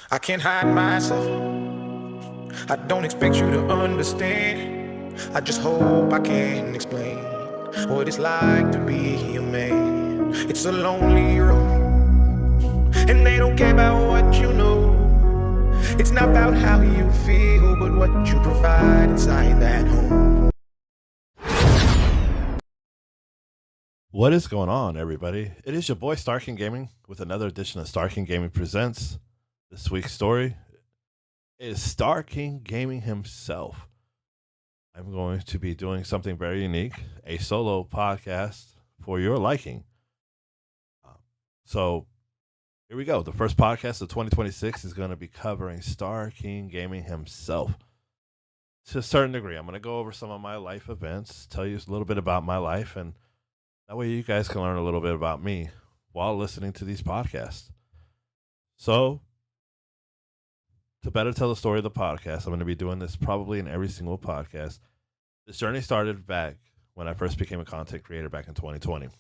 I can't hide myself. I don't expect you to understand. I just hope I can explain what it's like to be a man. It's a lonely road, and they don't care about what you know. It's not about how you feel, but what you provide inside that home. What is going on, everybody? It is your boy Starking Gaming with another edition of Starking Gaming Presents. This week's story is Starking Gaming himself. I'm going to be doing something very unique, a solo podcast for your liking. So here we go. The first podcast of 2026 is going to be covering Starking Gaming himself. To a certain degree, I'm going to go over some of my life events, tell you a little bit about my life, and that way you guys can learn a little bit about me while listening to these podcasts. So, to better tell the story of the podcast, I'm going to be doing this probably in every single podcast. This journey started back when I first became a content creator back in 2020. It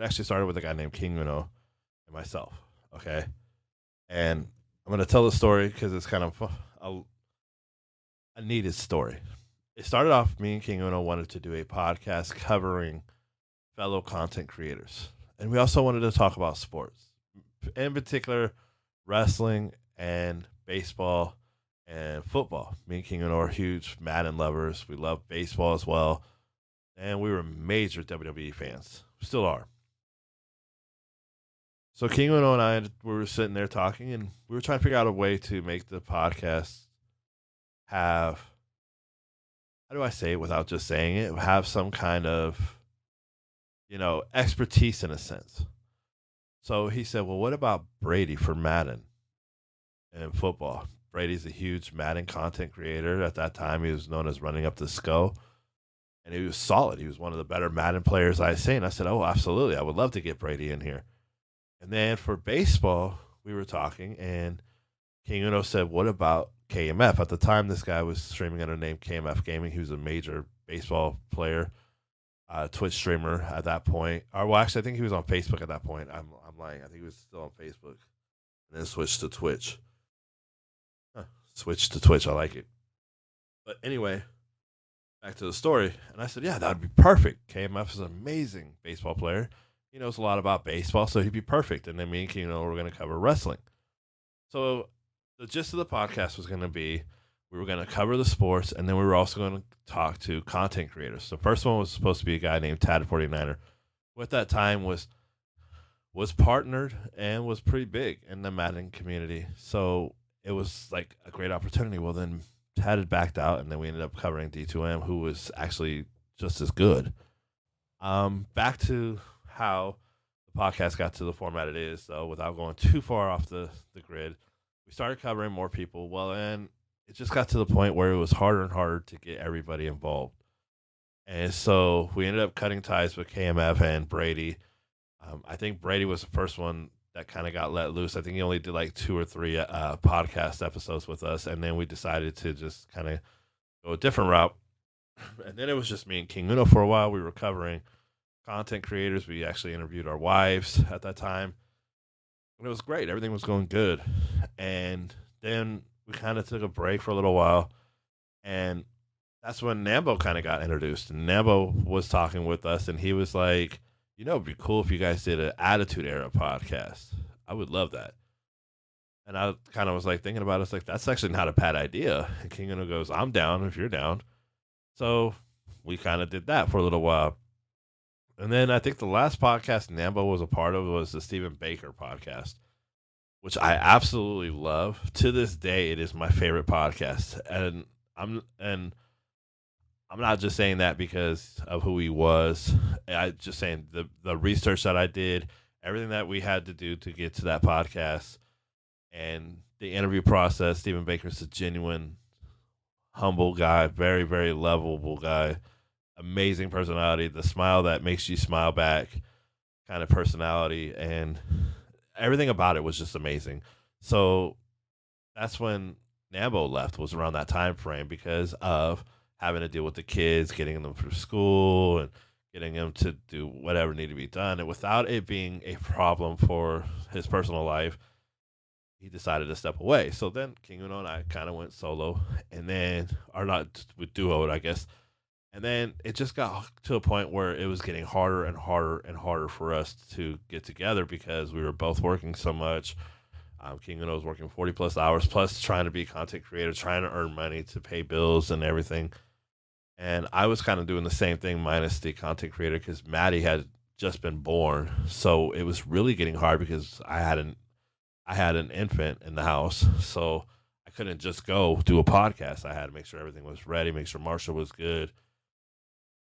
actually started with a guy named King Uno and myself, okay? And I'm going to tell the story because it's kind of a needed story. It started off, me and King Uno wanted to do a podcast covering fellow content creators. And we also wanted to talk about sports, in particular, wrestling and baseball and football. Me and King Uno are huge Madden lovers. We love baseball as well. And we were major WWE fans. Still are. So King Uno and I we were sitting there talking, and we were trying to figure out a way to make the podcast have, how do I say it without just saying it, have some kind of, expertise in a sense. So he said, well, what about Brady for Madden and football? Brady's a huge Madden content creator. At that time, he was known as Running Up the Skull, and he was solid. He was one of the better Madden players I've seen. I said, oh, absolutely. I would love to get Brady in here. And then for baseball, we were talking, and King Uno said, what about KMF? At the time, this guy was streaming under the name KMF Gaming. He was a major baseball player, Twitch streamer at that point. Or, well, actually, I think he was on Facebook at that point. I'm lying. I think he was still on Facebook and then switched to Twitch. Switch to Twitch. I like it. But anyway, back to the story. And I said, yeah, that would be perfect. KMF is an amazing baseball player. He knows a lot about baseball, so he'd be perfect. And then me and Kino were going to cover wrestling. So the gist of the podcast was going to be, we were going to cover the sports, and then we were also going to talk to content creators. The first one was supposed to be a guy named Tad49er, who at that time was partnered and was pretty big in the Madden community. So it was like a great opportunity. Well, then Tad had backed out, and then we ended up covering D2M, who was actually just as good. Back to how the podcast got to the format it is, though, without going too far off the grid. We started covering more people. Well, and it just got to the point where it was harder and harder to get everybody involved. And so we ended up cutting ties with KMF and Brady. I think Brady was the first one that kind of got let loose. I think he only did like 2 or 3 podcast episodes with us, and then we decided to just kind of go a different route. And then it was just me and King Uno for a while. We were covering content creators. We actually interviewed our wives at that time, and it was great. Everything was going good. And then we kind of took a break for a little while, and that's when Nambo kind of got introduced. And Nambo was talking with us, and he was like, it'd be cool if you guys did an Attitude Era podcast. I would love that. And I kind of was like thinking about it. It's like, that's actually not a bad idea. And King Uno goes, I'm down if you're down. So we kind of did that for a little while. And then I think the last podcast Nambo was a part of was the Stephen Baker podcast, which I absolutely love. To this day, it is my favorite podcast. And I'm not just saying that because of who he was. I just saying the research that I did, everything that we had to do to get to that podcast, and the interview process. Stephen Baker's a genuine, humble guy, very, very lovable guy, amazing personality, the smile that makes you smile back kind of personality, and everything about it was just amazing. So that's when Nambo left, was around that time frame, because of having to deal with the kids, getting them through school, and getting them to do whatever needed to be done. And without it being a problem for his personal life, he decided to step away. So then King Uno and I kind of went solo, and then, or not with duo, I guess. And then it just got to a point where it was getting harder and harder and harder for us to get together because we were both working so much. King Uno was working 40 plus hours, plus trying to be a content creator, trying to earn money to pay bills and everything. And I was kind of doing the same thing minus the content creator because Maddie had just been born. So it was really getting hard because I had an infant in the house. So I couldn't just go do a podcast. I had to make sure everything was ready, make sure Marshall was good.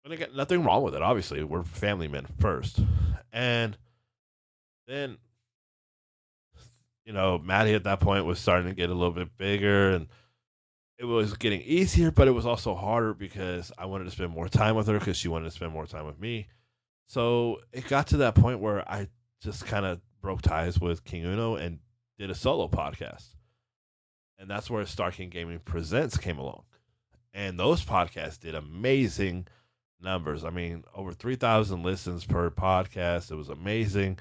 And again, nothing wrong with it. Obviously, we're family men first. And then, Maddie at that point was starting to get a little bit bigger, and it was getting easier, but it was also harder because I wanted to spend more time with her because she wanted to spend more time with me. So it got to that point where I just kind of broke ties with King Uno and did a solo podcast. And that's where Star King Gaming Presents came along. And those podcasts did amazing numbers. I mean, over 3,000 listens per podcast. It was amazing.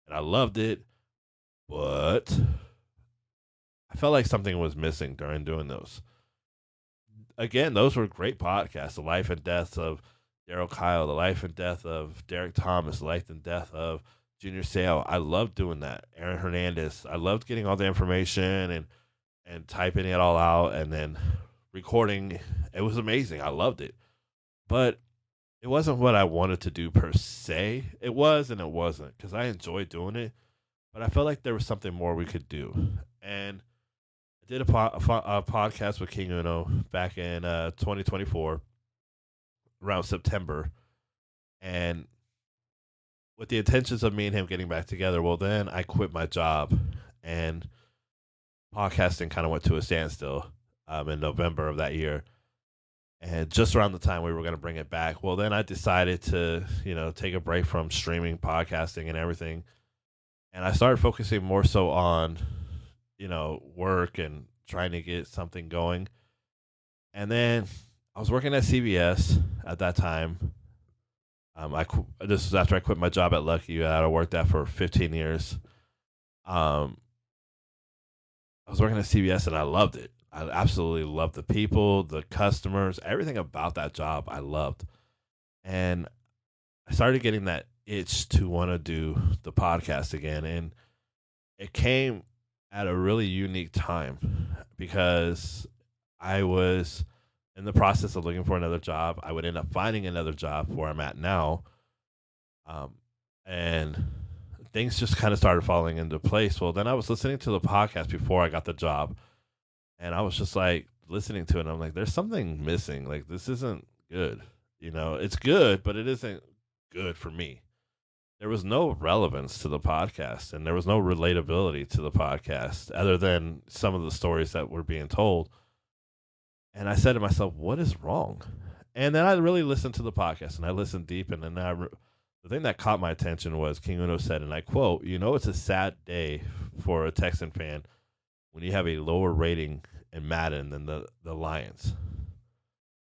And I loved it. But I felt like something was missing during doing those. Again, those were great podcasts. The life and death of Daryl Kyle, the life and death of Derek Thomas, the life and death of Junior Seau. I loved doing that. Aaron Hernandez. I loved getting all the information and typing it all out and then recording. It was amazing. I loved it. But it wasn't what I wanted to do per se. It was and it wasn't because I enjoyed doing it. But I felt like there was something more we could do. And I did a podcast with King Uno back in 2024, around September. And with the intentions of me and him getting back together, well, then I quit my job. And podcasting kind of went to a standstill in November of that year. And just around the time we were going to bring it back, well, then I decided to, take a break from streaming, podcasting, and everything. And I started focusing more so on, work and trying to get something going. And then I was working at CBS at that time. This was after I quit my job at Lucky that I worked at for 15 years. I was working at CBS and I loved it. I absolutely loved the people, the customers, everything about that job I loved. And I started getting that itch to want to do the podcast again. And it came at a really unique time because I was in the process of looking for another job. I would end up finding another job where I'm at now. And things just kind of started falling into place. Well, then I was listening to the podcast before I got the job. And I was just like listening to it. And I'm like, there's something missing. Like, this isn't good. It's good, but it isn't good for me. There was no relevance to the podcast and there was no relatability to the podcast other than some of the stories that were being told. And I said to myself, what is wrong? And then I really listened to the podcast and I listened deep. And then the thing that caught my attention was King Uno said, and I quote, it's a sad day for a Texan fan when you have a lower rating in Madden than the Lions.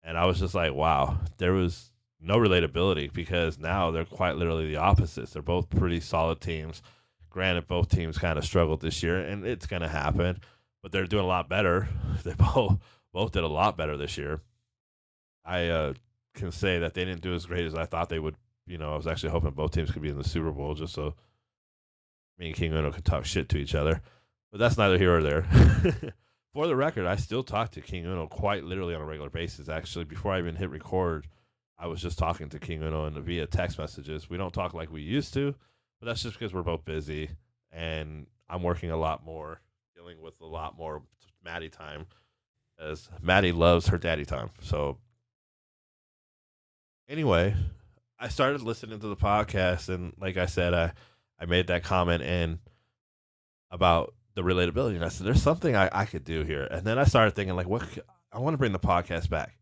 And I was just like, wow, there was no relatability because now they're quite literally the opposites. They're both pretty solid teams. Granted, both teams kind of struggled this year, and it's going to happen, but they're doing a lot better. They both did a lot better this year. I can say that they didn't do as great as I thought they would. I was actually hoping both teams could be in the Super Bowl just so me and King Uno could talk shit to each other. But that's neither here or there. For the record, I still talk to King Uno quite literally on a regular basis. Actually, before I even hit record, I was just talking to King Uno via text messages. We don't talk like we used to, but that's just because we're both busy and I'm working a lot more, dealing with a lot more Maddie time, as Maddie loves her daddy time. So anyway, I started listening to the podcast, and like I said, I made that comment in about the relatability, and I said, there's something I could do here. And then I started thinking, like, I want to bring the podcast back.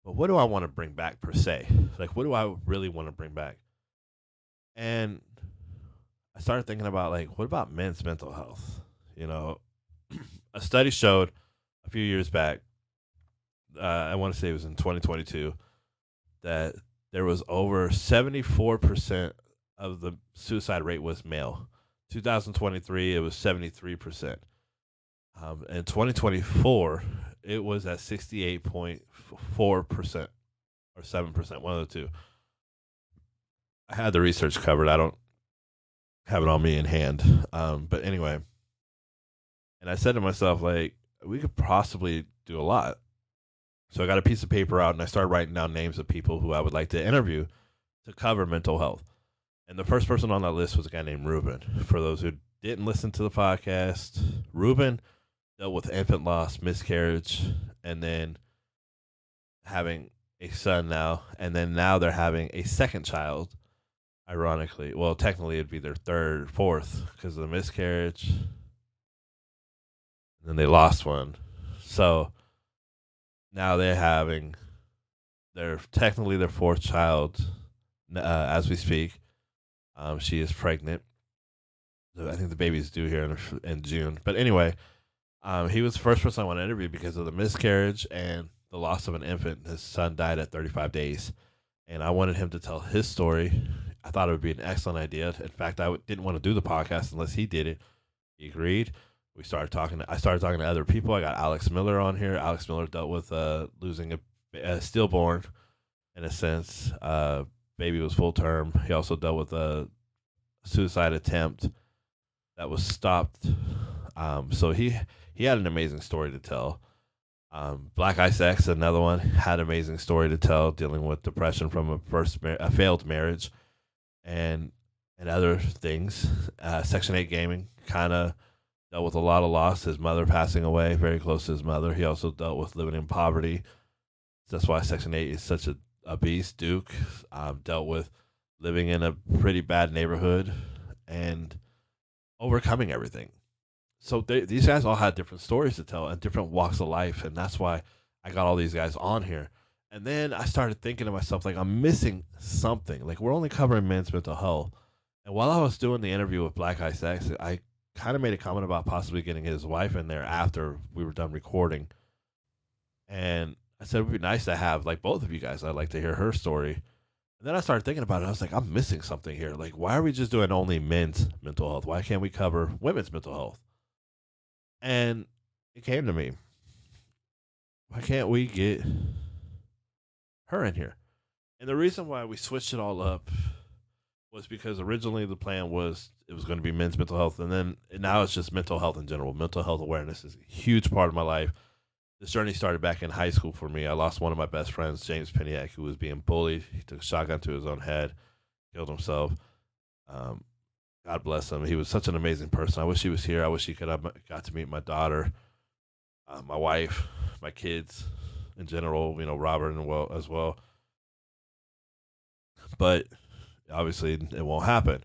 But what do I want to bring back per se? Like, what do I really want to bring back? And I started thinking about, like, what about men's mental health? A study showed a few years back, I want to say it was in 2022, that there was over 74% of the suicide rate was male. 2023, it was 73%. In 2024, it was at 68.4% or 7%, one of the two. I had the research covered. I don't have it on me in hand. But anyway, and I said to myself, like, we could possibly do a lot. So I got a piece of paper out and I started writing down names of people who I would like to interview to cover mental health. And the first person on that list was a guy named Ruben. For those who didn't listen to the podcast, Ruben dealt with infant loss, miscarriage, and then having a son now. And then now they're having a second child, ironically. Well, technically it'd be their third, fourth because of the miscarriage. And then they lost one. So now they're having technically their fourth child as we speak. She is pregnant. I think the baby's due here in June. But anyway, he was the first person I want to interview because of the miscarriage and the loss of an infant. His son died at 35 days. And I wanted him to tell his story. I thought it would be an excellent idea. In fact, I didn't want to do the podcast unless he did it. He agreed. I started talking to other people. I got Alex Miller on here. Alex Miller dealt with losing a stillborn, in a sense. Baby was full term. He also dealt with a suicide attempt that was stopped. So he had an amazing story to tell. Black Ice X, another one, had an amazing story to tell, dealing with depression from a failed marriage, and other things. Section 8 Gaming kind of dealt with a lot of loss. His mother passing away, very close to his mother. He also dealt with living in poverty. That's why Section 8 is such a beast. Duke dealt with living in a pretty bad neighborhood and overcoming everything. So these guys all had different stories to tell and different walks of life, and that's why I got all these guys on here. And then I started thinking to myself, like, I'm missing something. Like, we're only covering men's mental health. And while I was doing the interview with Black Ice X, I kind of made a comment about possibly getting his wife in there after we were done recording. And I said it would be nice to have, like, both of you guys. I'd like to hear her story. And then I started thinking about it. I was like, I'm missing something here. Like, why are we just doing only men's mental health? Why can't we cover women's mental health? And it came to me, why can't we get her in here? And the reason why we switched it all up was because originally the plan was it was going to be men's mental health, and then now it's just mental health in general. Mental health awareness is a huge part of my life. This journey started back in high school for me. I lost one of my best friends, James Piniak, who was being bullied. He took a shotgun to his own head, killed himself. God bless him. He was such an amazing person. I wish he was here. I wish he could have got to meet my daughter, my wife, my kids in general, Robert as well. But obviously it won't happen.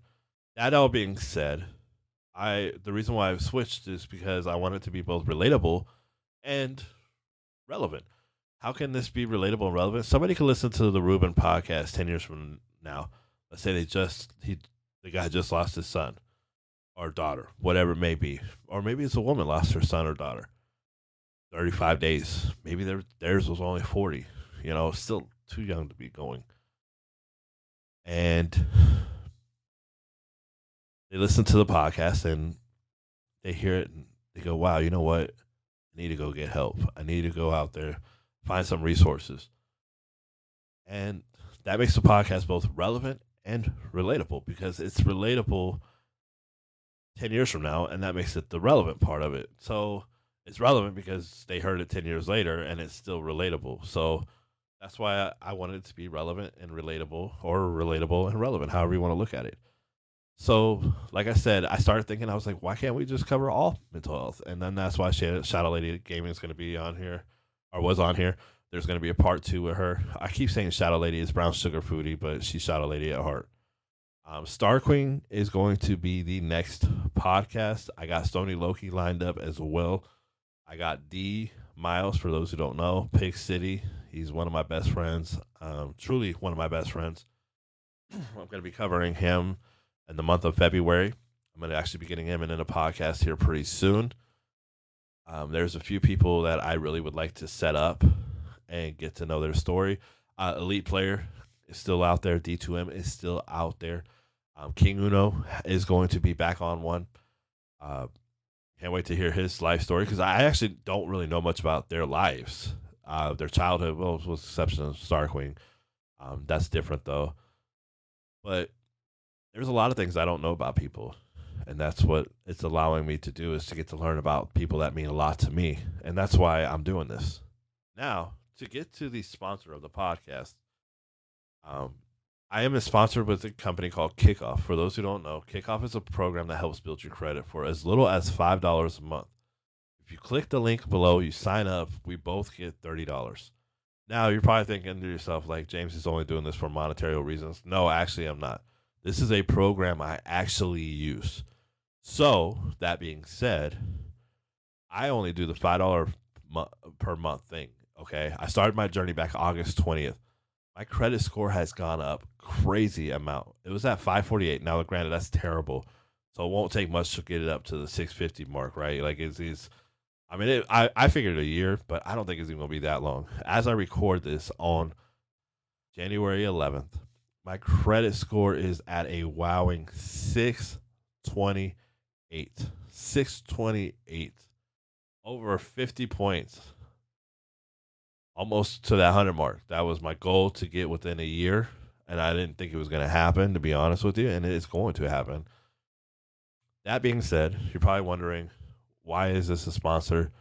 That all being said, the reason why I've switched is because I want it to be both relatable and relevant. How can this be relatable and relevant? Somebody could listen to the Ruben podcast 10 years from now. Let's say the guy just lost his son or daughter, whatever it may be. Or maybe it's a woman lost her son or daughter. 35 days. Maybe theirs was only 40. Still too young to be going. And they listen to the podcast and they hear it and they go, wow, you know what? I need to go get help. I need to go out there, find some resources. And that makes the podcast both relevant and relatable, because it's relatable 10 years from now, and that makes it the relevant part of it. So it's relevant because they heard it 10 years later and it's still relatable. So that's why I wanted it to be relevant and relatable, or relatable and relevant, however you want to look at it. So, like I said, I started thinking, I was like, why can't we just cover all mental health? And then that's why Shadow Lady Gaming is going to be on here, or was on here. There's going to be a part 2 with her. I keep saying Shadow Lady is Brown Sugar Foodie, but she's Shadow Lady at heart. Star Queen is going to be the next podcast. I got Stony Loki lined up as well. I got D Miles, for those who don't know, Pig City. He's one of my best friends, truly one of my best friends. I'm going to be covering him in the month of February. I'm going to actually be getting him in a podcast here pretty soon. There's a few people that I really would like to set up and get to know their story. Elite Player is still out there. D2M is still out there. King Uno is going to be back on one. Uh, can't wait to hear his life story because I actually don't really know much about their lives, their childhood. Well, with the exception of Starkwing, that's different though. But there's a lot of things I don't know about people, and that's what it's allowing me to do is to get to learn about people that mean a lot to me, and that's why I'm doing this. Now, to get to the sponsor of the podcast, um, I am sponsored with a company called Kickoff. For those who don't know, Kickoff is a program that helps build your credit for as little as $5 a month. If you click the link below, you sign up, we both get $30. Now, you're probably thinking to yourself, like, James is only doing this for monetary reasons. No, actually, I'm not. This is a program I actually use. So, that being said, I only do the $5 per month thing. Okay. I started my journey back August 20th. My credit score has gone up crazy amount. It was at 548. Now, granted, that's terrible. So it won't take much to get it up to the 650 mark, right? Like it's I mean, I figured a year, but I don't think it's even gonna be that long. As I record this on January 11th, my credit score is at a wowing 628. 628, over 50 points, almost to that 100 mark. That was my goal to get within a year, and I didn't think it was going to happen, to be honest with you, and it's going to happen. That being said, you're probably wondering, why is this a sponsor?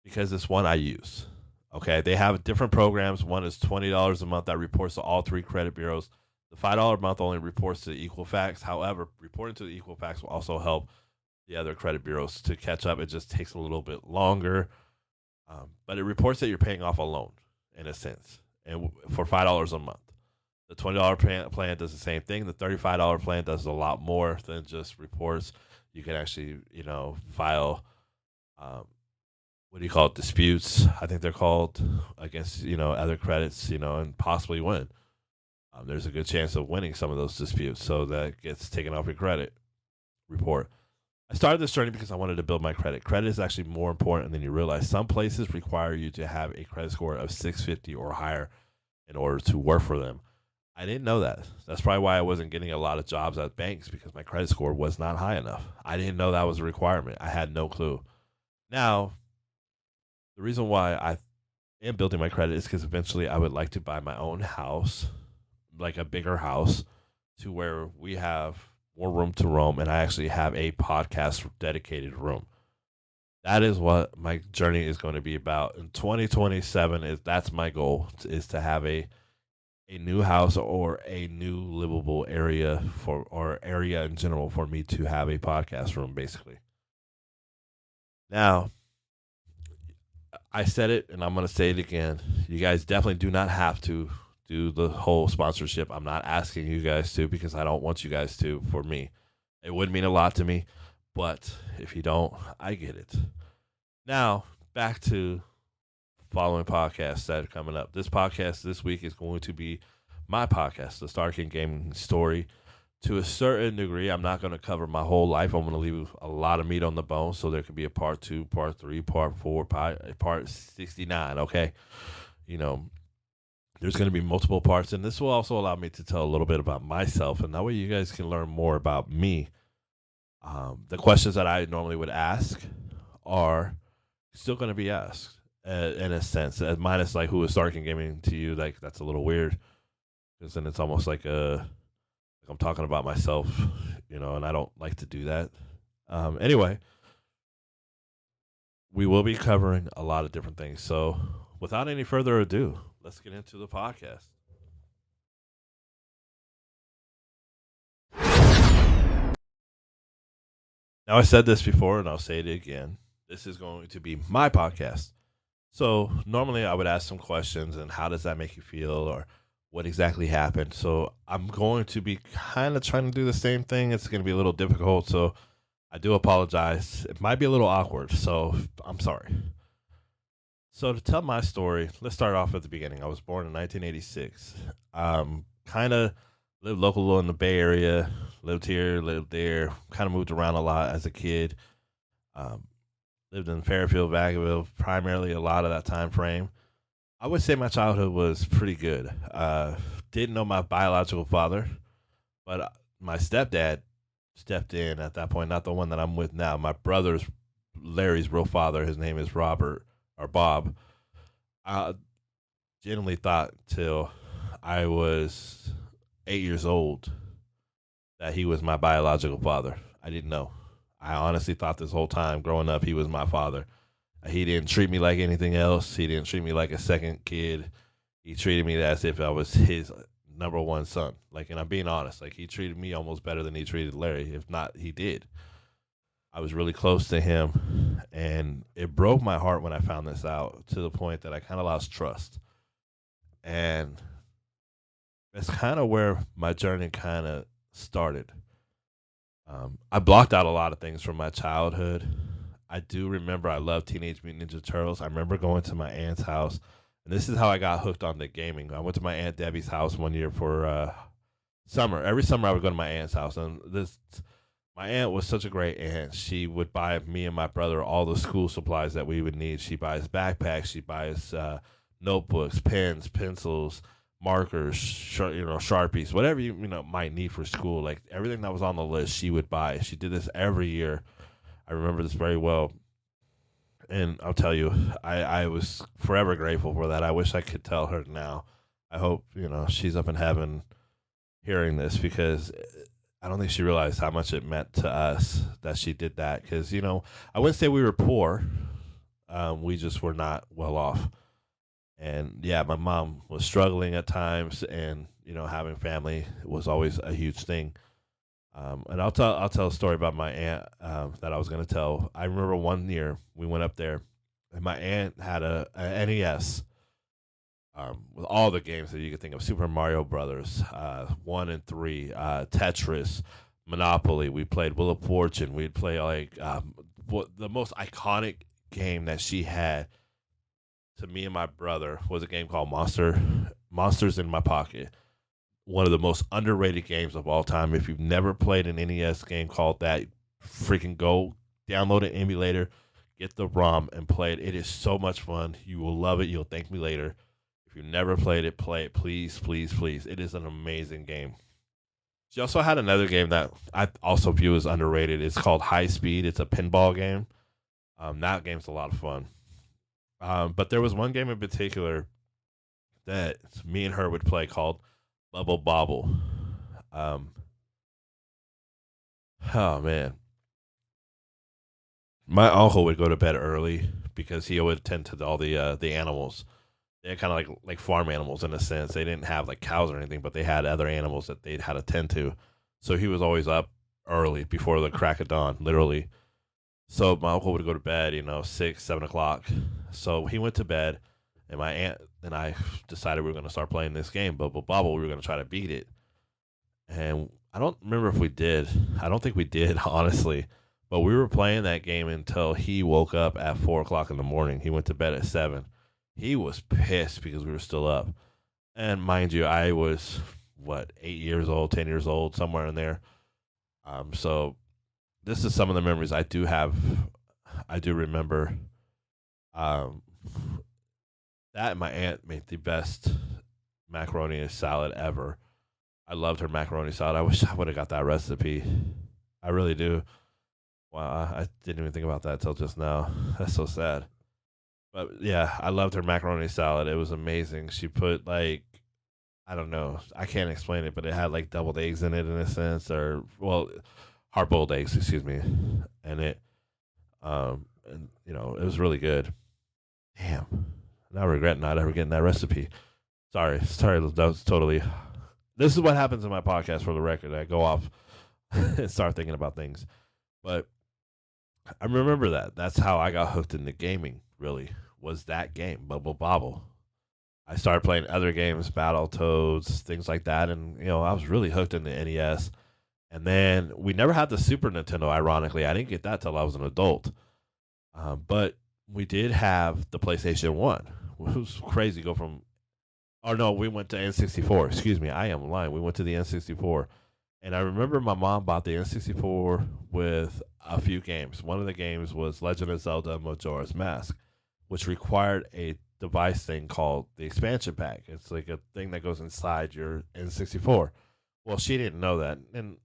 Because it's one I use. Okay, they have different programs. One is $20 a month that reports to all three credit bureaus. The $5 a month only reports to Equifax. However, reporting to the Equifax will also help the other credit bureaus to catch up. It just takes a little bit longer, but it reports that you're paying off a loan in a sense, and for $5 a month. The $20 plan does the same thing. The $35 plan does a lot more than just reports. You can actually, file what do you call it, disputes, I think they're called, against other credits, and possibly win. There's a good chance of winning some of those disputes, so that gets taken off your credit report. I started this journey because I wanted to build my credit. Credit is actually more important than you realize. Some places require you to have a credit score of 650 or higher in order to work for them. I didn't know that. That's probably why I wasn't getting a lot of jobs at banks, because my credit score was not high enough. I didn't know that was a requirement. I had no clue. Now, the reason why I am building my credit is because eventually I would like to buy my own house, like a bigger house, to where we have more room to roam, and I actually have a podcast dedicated room. That is what my journey is going to be about in 2027. That's my goal, is to have a new house or a new livable area or area in general for me to have a podcast room, basically. Now, I said it and I'm going to say it again. You guys definitely do not have to do the whole sponsorship. I'm not asking you guys to, because I don't want you guys to. For me, it would mean a lot to me, but if you don't, I get it. Now, back to following podcasts that are coming up. This podcast this week is going to be my podcast, the Star King Gaming Story. To a certain degree, I'm not going to cover my whole life. I'm going to leave a lot of meat on the bone, so there could be a part 2, part 3, part 4, part 69, okay? There's going to be multiple parts, and this will also allow me to tell a little bit about myself, and that way you guys can learn more about me. The questions that I normally would ask are still going to be asked, in a sense, minus like who is Star King Gaming to you. Like, that's a little weird, because then it's almost like I'm talking about myself, and I don't like to do that. Anyway, we will be covering a lot of different things. So, without any further ado, let's get into the podcast. Now, I said this before, and I'll say it again. This is going to be my podcast. So, normally I would ask some questions, and how does that make you feel, or what exactly happened. So I'm going to be kind of trying to do the same thing. It's going to be a little difficult, so I do apologize. It might be a little awkward, so I'm sorry. So to tell my story, let's start off at the beginning. I was born in 1986. Kind of lived local in the Bay Area, lived here, lived there, kind of moved around a lot as a kid. Lived in Fairfield, Vacaville, primarily a lot of that time frame. I would say my childhood was pretty good. Didn't know my biological father, but my stepdad stepped in at that point, not the one that I'm with now. My brother's Larry's real father, his name is Robert or Bob. I genuinely thought till I was 8 years old that he was my biological father. I didn't know. I honestly thought this whole time growing up he was my father. He didn't treat me like anything else. He didn't treat me like a second kid. He treated me as if I was his number one son. Like, and I'm being honest. Like, he treated me almost better than he treated Larry. If not, he did. I was really close to him, and it broke my heart when I found this out to the point that I kind of lost trust. And that's kind of where my journey kind of started. I blocked out a lot of things from my childhood. I do remember I loved Teenage Mutant Ninja Turtles. I remember going to my aunt's house, and this is how I got hooked on the gaming. I went to my aunt Debbie's house one year for summer. Every summer I would go to my aunt's house, and my aunt was such a great aunt. She would buy me and my brother all the school supplies that we would need. She buys backpacks. She buys notebooks, pens, pencils, markers, Sharpies, whatever you might need for school. Like everything that was on the list, she would buy. She did this every year. I remember this very well. And I'll tell you, I was forever grateful for that. I wish I could tell her now. I hope, she's up in heaven hearing this because I don't think she realized how much it meant to us that she did that. Because, I wouldn't say we were poor. We just were not well off. And yeah, my mom was struggling at times, and having family was always a huge thing. And I'll tell a story about my aunt that I was going to tell. I remember one year we went up there, and my aunt had a NES with all the games that you could think of: Super Mario Brothers, 1 and 3, Tetris, Monopoly. We played Wheel of Fortune. We'd play the most iconic game that she had to me and my brother was a game called Monsters in My Pocket. One of the most underrated games of all time. If you've never played an NES game called that, freaking go download an emulator, get the ROM, and play it. It is so much fun. You will love it. You'll thank me later. If you've never played it, play it. Please, please, please. It is an amazing game. She also had another game that I also view as underrated. It's called High Speed. It's a pinball game. That game's a lot of fun. But there was one game in particular that me and her would play called Bubble Bobble. Oh man, my uncle would go to bed early because he would tend to all the animals. They had kind of like farm animals in a sense. They didn't have like cows or anything, but they had other animals that they'd had to tend to. So he was always up early before the crack of dawn, literally. So my uncle would go to bed, 6, 7 o'clock. So he went to bed, and my aunt and I decided we were going to start playing this game, Bubble Bobble. We were going to try to beat it. And I don't remember if we did. I don't think we did, honestly. But we were playing that game until he woke up at 4 o'clock in the morning. He went to bed at 7. He was pissed because we were still up. And mind you, I was, 8 years old, 10 years old, somewhere in there. So this is some of the memories I do have. I do remember that my aunt made the best macaroni and salad ever. I loved her macaroni salad. I wish I would have got that recipe. I really do. Wow, I didn't even think about that till just now. That's so sad. But yeah, I loved her macaroni salad. It was amazing. She put I don't know. I can't explain it, but it had like deviled eggs in it in a sense, or hard boiled eggs, excuse me. And it it was really good. Damn. Now I regret not ever getting that recipe. Sorry, that was totally. This is what happens in my podcast, for the record. I go off and start thinking about things. But I remember that. That's how I got hooked into gaming, really, was that game, Bubble Bobble. I started playing other games, Battletoads, things like that. And, I was really hooked into NES. And then we never had the Super Nintendo, ironically. I didn't get that till I was an adult. But we did have the PlayStation 1. It was crazy. We went to N64. Excuse me, I am lying. We went to the N64. And I remember my mom bought the N64 with a few games. One of the games was Legend of Zelda Majora's Mask, which required a device thing called the expansion pack. It's like a thing that goes inside your N64. Well, she didn't know that, and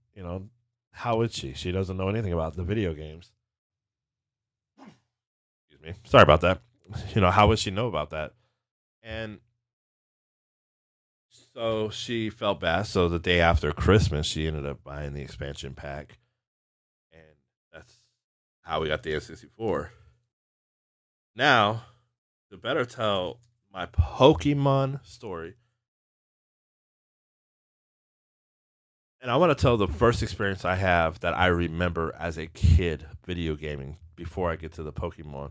how would she? She doesn't know anything about the video games. Excuse me. Sorry about that. How would she know about that? And so she felt bad. So the day after Christmas, she ended up buying the expansion pack, and that's how we got the N64. Now, to better tell my Pokemon story, and I want to tell the first experience I have that I remember as a kid video gaming before I get to the Pokemon.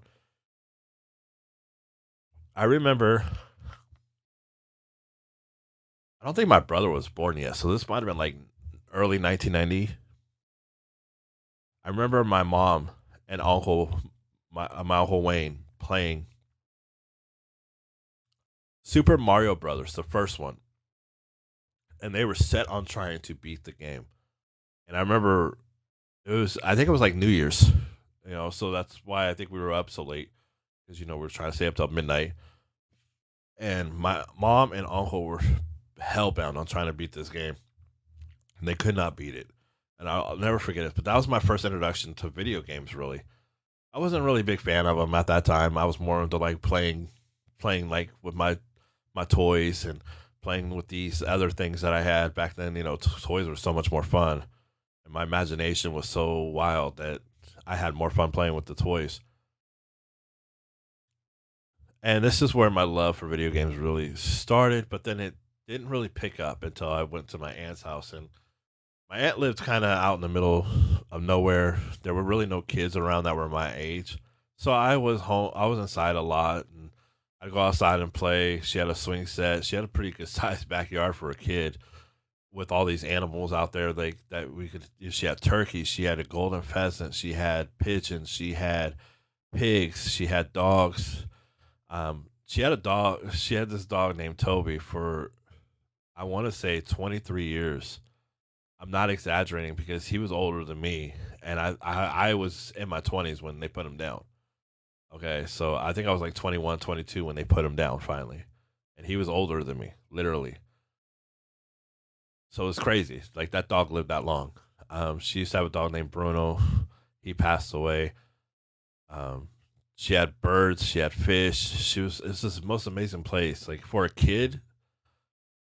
I remember, I don't think my brother was born yet, so this might have been like early 1990. I remember my mom and my uncle Wayne playing Super Mario Brothers, the first one, and they were set on trying to beat the game. And I remember I think it was like New Year's, so that's why I think we were up so late because we were trying to stay up till midnight. And my mom and uncle were hellbound on trying to beat this game, and they could not beat it. And I'll never forget it. But that was my first introduction to video games. Really, I wasn't really a big fan of them at that time. I was more into like playing like with my toys and playing with these other things that I had back then. Toys were so much more fun, and my imagination was so wild that I had more fun playing with the toys. And this is where my love for video games really started, but then it didn't really pick up until I went to my aunt's house. And my aunt lived kind of out in the middle of nowhere. There were really no kids around that were my age. So I was home, I was inside a lot, and I'd go outside and play. She had a swing set. She had a pretty good sized backyard for a kid with all these animals out there like that we could. She had turkeys, she had a golden pheasant, she had pigeons, she had pigs, she had dogs. She had a dog. She had this dog named Toby for I want to say 23 years. I'm not exaggerating because he was older than me, and I was in my 20s when they put him down. Okay, so I think I was like 21, 22 when they put him down finally, and he was older than me, literally. So it's crazy. Like that dog lived that long. She used to have a dog named Bruno. He passed away. Um, she had birds. She had fish. It's just the most amazing place. Like for a kid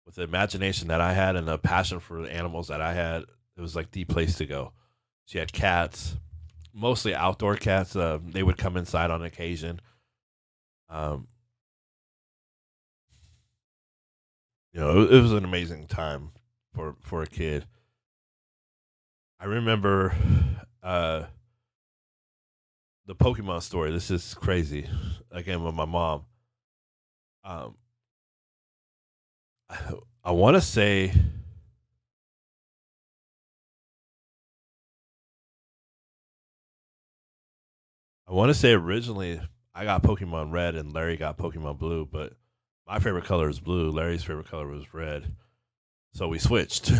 with the imagination that I had and the passion for the animals that I had, it was like the place to go. She had cats, mostly outdoor cats. They would come inside on occasion. Um, it was an amazing time for a kid. I remember uh, the Pokemon story. This is crazy. Again, with my mom. Um, I want to say originally I got Pokemon Red and Larry got Pokemon Blue, but my favorite color is blue. Larry's favorite color was red, so we switched.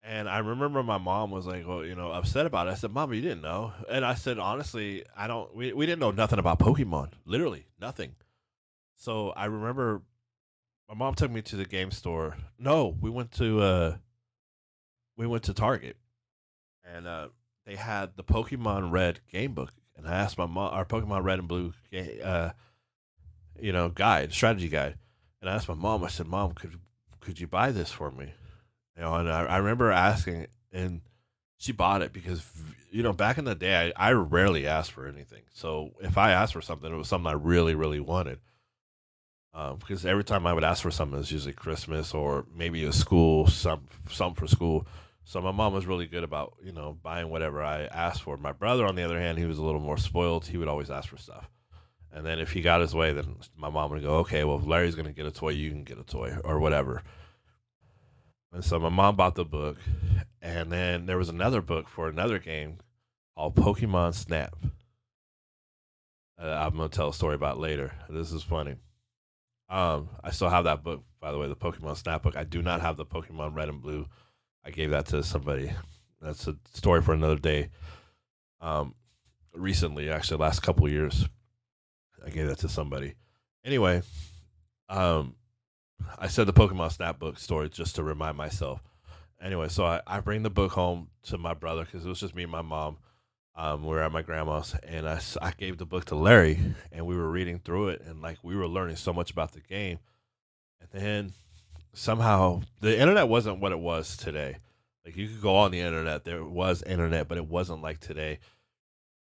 And I remember my mom was like, "Well, upset about it." I said, "Mama, you didn't know." And I said, "Honestly, I don't. We didn't know nothing about Pokemon. Literally nothing." So I remember my mom took me to the game store. No, we went to Target, and they had the Pokemon Red game book. And I asked my mom, our Pokemon Red and Blue, guide, strategy guide. And I asked my mom. I said, "Mom, could you buy this for me?" And I remember asking, and she bought it because back in the day, I rarely asked for anything. So if I asked for something, it was something I really, really wanted. Because every time I would ask for something, it was usually Christmas or maybe a school, some for school. So my mom was really good about buying whatever I asked for. My brother, on the other hand, he was a little more spoiled. He would always ask for stuff, and then if he got his way, then my mom would go, "Okay, well, if Larry's gonna get a toy, you can get a toy or whatever." And so my mom bought the book, and then there was another book for another game called Pokemon Snap. I'm gonna tell a story about later. This is funny. I still have that book, by the way, the Pokemon Snap book. I do not have the Pokemon Red and Blue. I gave that to somebody. That's a story for another day. Um, Recently, actually, last couple of years, I gave that to somebody. Anyway, um, I said the Pokemon Snap book story just to remind myself. Anyway, so I bring the book home to my brother because it was just me and my mom. We were at my grandma's, and I gave the book to Larry, and we were reading through it, and like we were learning so much about the game. And then somehow the internet wasn't what it was today. Like you could go on the internet, there was internet, but it wasn't like today.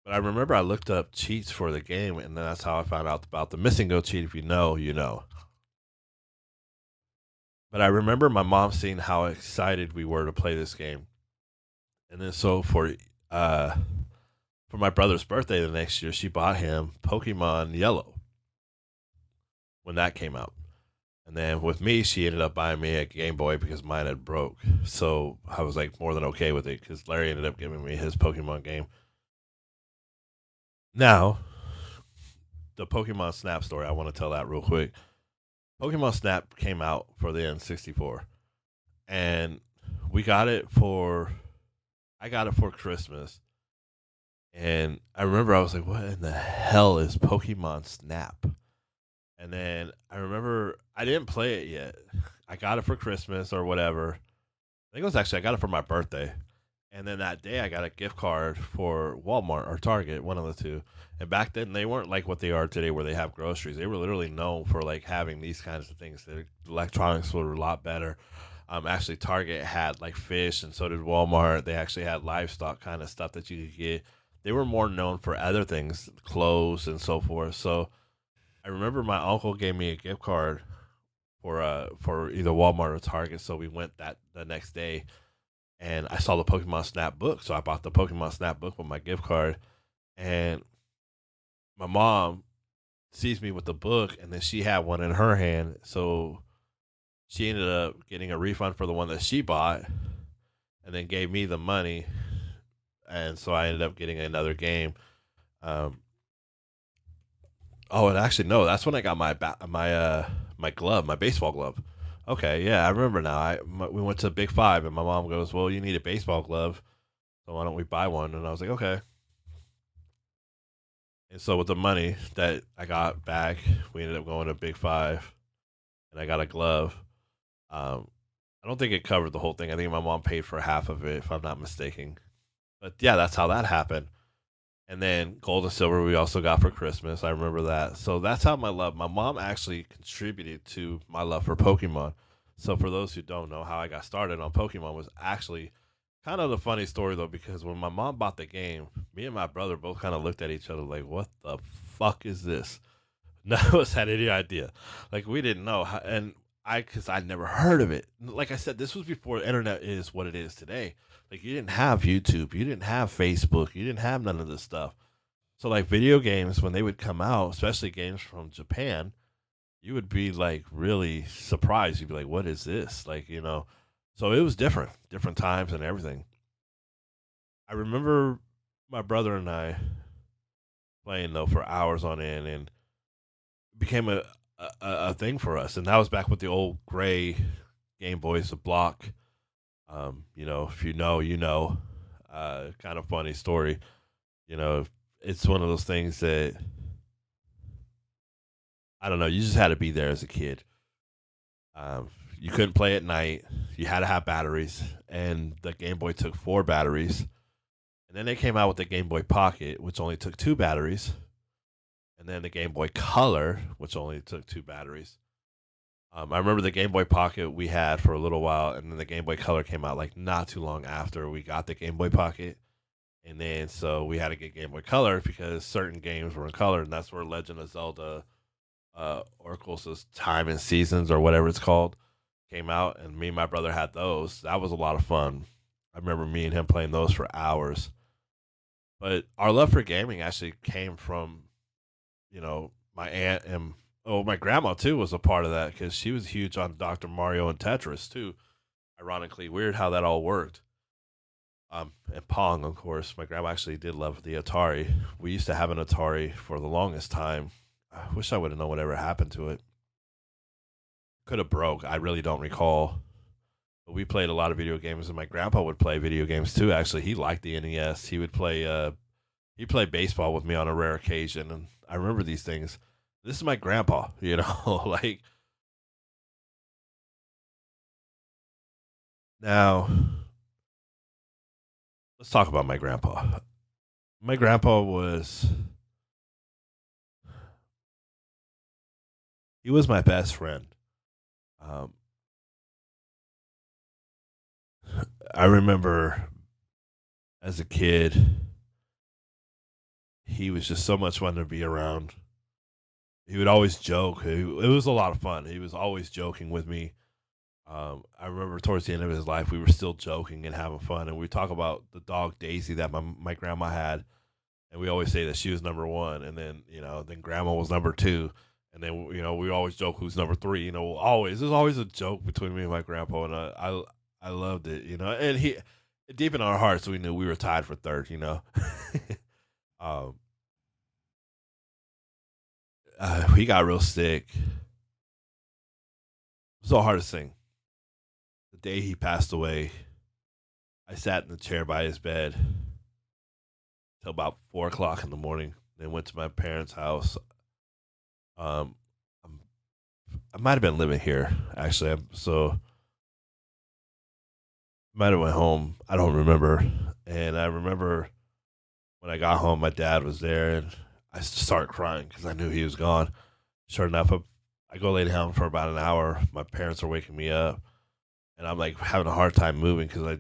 But I remember I looked up cheats for the game, and that's how I found out about the missing go cheat. If you know, you know. But I remember my mom seeing how excited we were to play this game, and then so for my brother's birthday the next year, she bought him Pokemon Yellow when that came out. And then with me, she ended up buying me a Game Boy because mine had broke. So I was like more than okay with it because Larry ended up giving me his Pokemon game. Now, the Pokemon Snap story, I want to tell that real quick. Pokemon Snap came out for the N64, and we got it for, I got it for Christmas. And I remember I was like, what in the hell is Pokemon Snap? And then I remember I didn't play it yet. I got it for Christmas or whatever. I think it was actually, I got it for my birthday. And then that day I got a gift card for Walmart or Target, one of the two. And back then they weren't like what they are today where they have groceries. They were literally known for like having these kinds of things. The electronics were a lot better. Actually Target had like fish, and so did Walmart. They actually had livestock kind of stuff that you could get. They were more known for other things, clothes and so forth. So I remember my uncle gave me a gift card for either Walmart or Target. So we went that the next day, and I saw the Pokemon Snap book. So I bought the Pokemon Snap book with my gift card, and my mom sees me with the book, and then she had one in her hand. So she ended up getting a refund for the one that she bought, and then gave me the money, and so I ended up getting another game. Um, oh, and actually, no, that's when I got my glove, my baseball glove. Okay, yeah, I remember now. We went to Big Five, and my mom goes, "Well, you need a baseball glove, so why don't we buy one?" And I was like, "Okay." And so with the money that I got back, we ended up going to Big Five, and I got a glove. Um, I don't think it covered the whole thing. I think my mom paid for half of it, if I'm not mistaken. But yeah, that's how that happened. And then gold and silver we also got for Christmas. I remember that. So that's how my mom actually contributed to my love for Pokemon. So for those who don't know, how I got started on Pokemon was actually kind of the funny story though, because when my mom bought the game, me and my brother both kind of looked at each other like, "What the fuck is this?" None of us had any idea. Like we didn't know, and because I'd never heard of it. Like I said, this was before the internet is what it is today. Like you didn't have YouTube, you didn't have Facebook, you didn't have none of this stuff. So like video games when they would come out, especially games from Japan, you would be like really surprised. You'd be like, "What is this?" Like So it was different, different times and everything. I remember my brother and I playing though for hours on end, and it became a thing for us. And that was back with the old gray Game Boys, the block. If you know, you know. Kind of funny story. It's one of those things that I don't know. You just had to be there as a kid. You couldn't play at night. You had to have batteries, and the Game Boy took 4 batteries. And then they came out with the Game Boy Pocket, which only took 2 batteries, and then the Game Boy Color, which only took 2 batteries. I remember the Game Boy Pocket we had for a little while, and then the Game Boy Color came out like not too long after we got the Game Boy Pocket. And then so we had to get Game Boy Color because certain games were in color, and that's where Legend of Zelda, Oracle's Time and Seasons or whatever it's called, came out, and me and my brother had those. That was a lot of fun. I remember me and him playing those for hours. But our love for gaming actually came from, my aunt and my grandma too was a part of that because she was huge on Dr. Mario and Tetris too. Ironically, weird how that all worked. And Pong, of course. My grandma actually did love the Atari. We used to have an Atari for the longest time. I wish I would have known whatever happened to it. Could have broke. I really don't recall. But we played a lot of video games, and my grandpa would play video games too. Actually, he liked the NES. He would play. He played baseball with me on a rare occasion, and I remember these things. This is my grandpa, like now. let's talk about my grandpa. My grandpa was he was my best friend. Um, I remember as a kid, he was just so much fun to be around. He would always joke. It was a lot of fun. He was always joking with me. I remember towards the end of his life, we were still joking and having fun, and we talk about the dog Daisy that my grandma had, and we always say that she was number one, and then then grandma was number two, and then we always joke who's number three. Always there's always a joke between me and my grandpa, and I loved it. And he deep in our hearts we knew we were tied for third. um, he got real sick. It was the hardest thing. The day he passed away, I sat in the chair by his bed till about 4 o'clock in the morning. Then went to my parents' house. Um, I'm, I might have been living here actually, so might have went home. I don't remember. And I remember when I got home, my dad was there, and I started crying because I knew he was gone. Sure enough, I go lay down for about an hour. My parents are waking me up, and I'm like having a hard time moving because I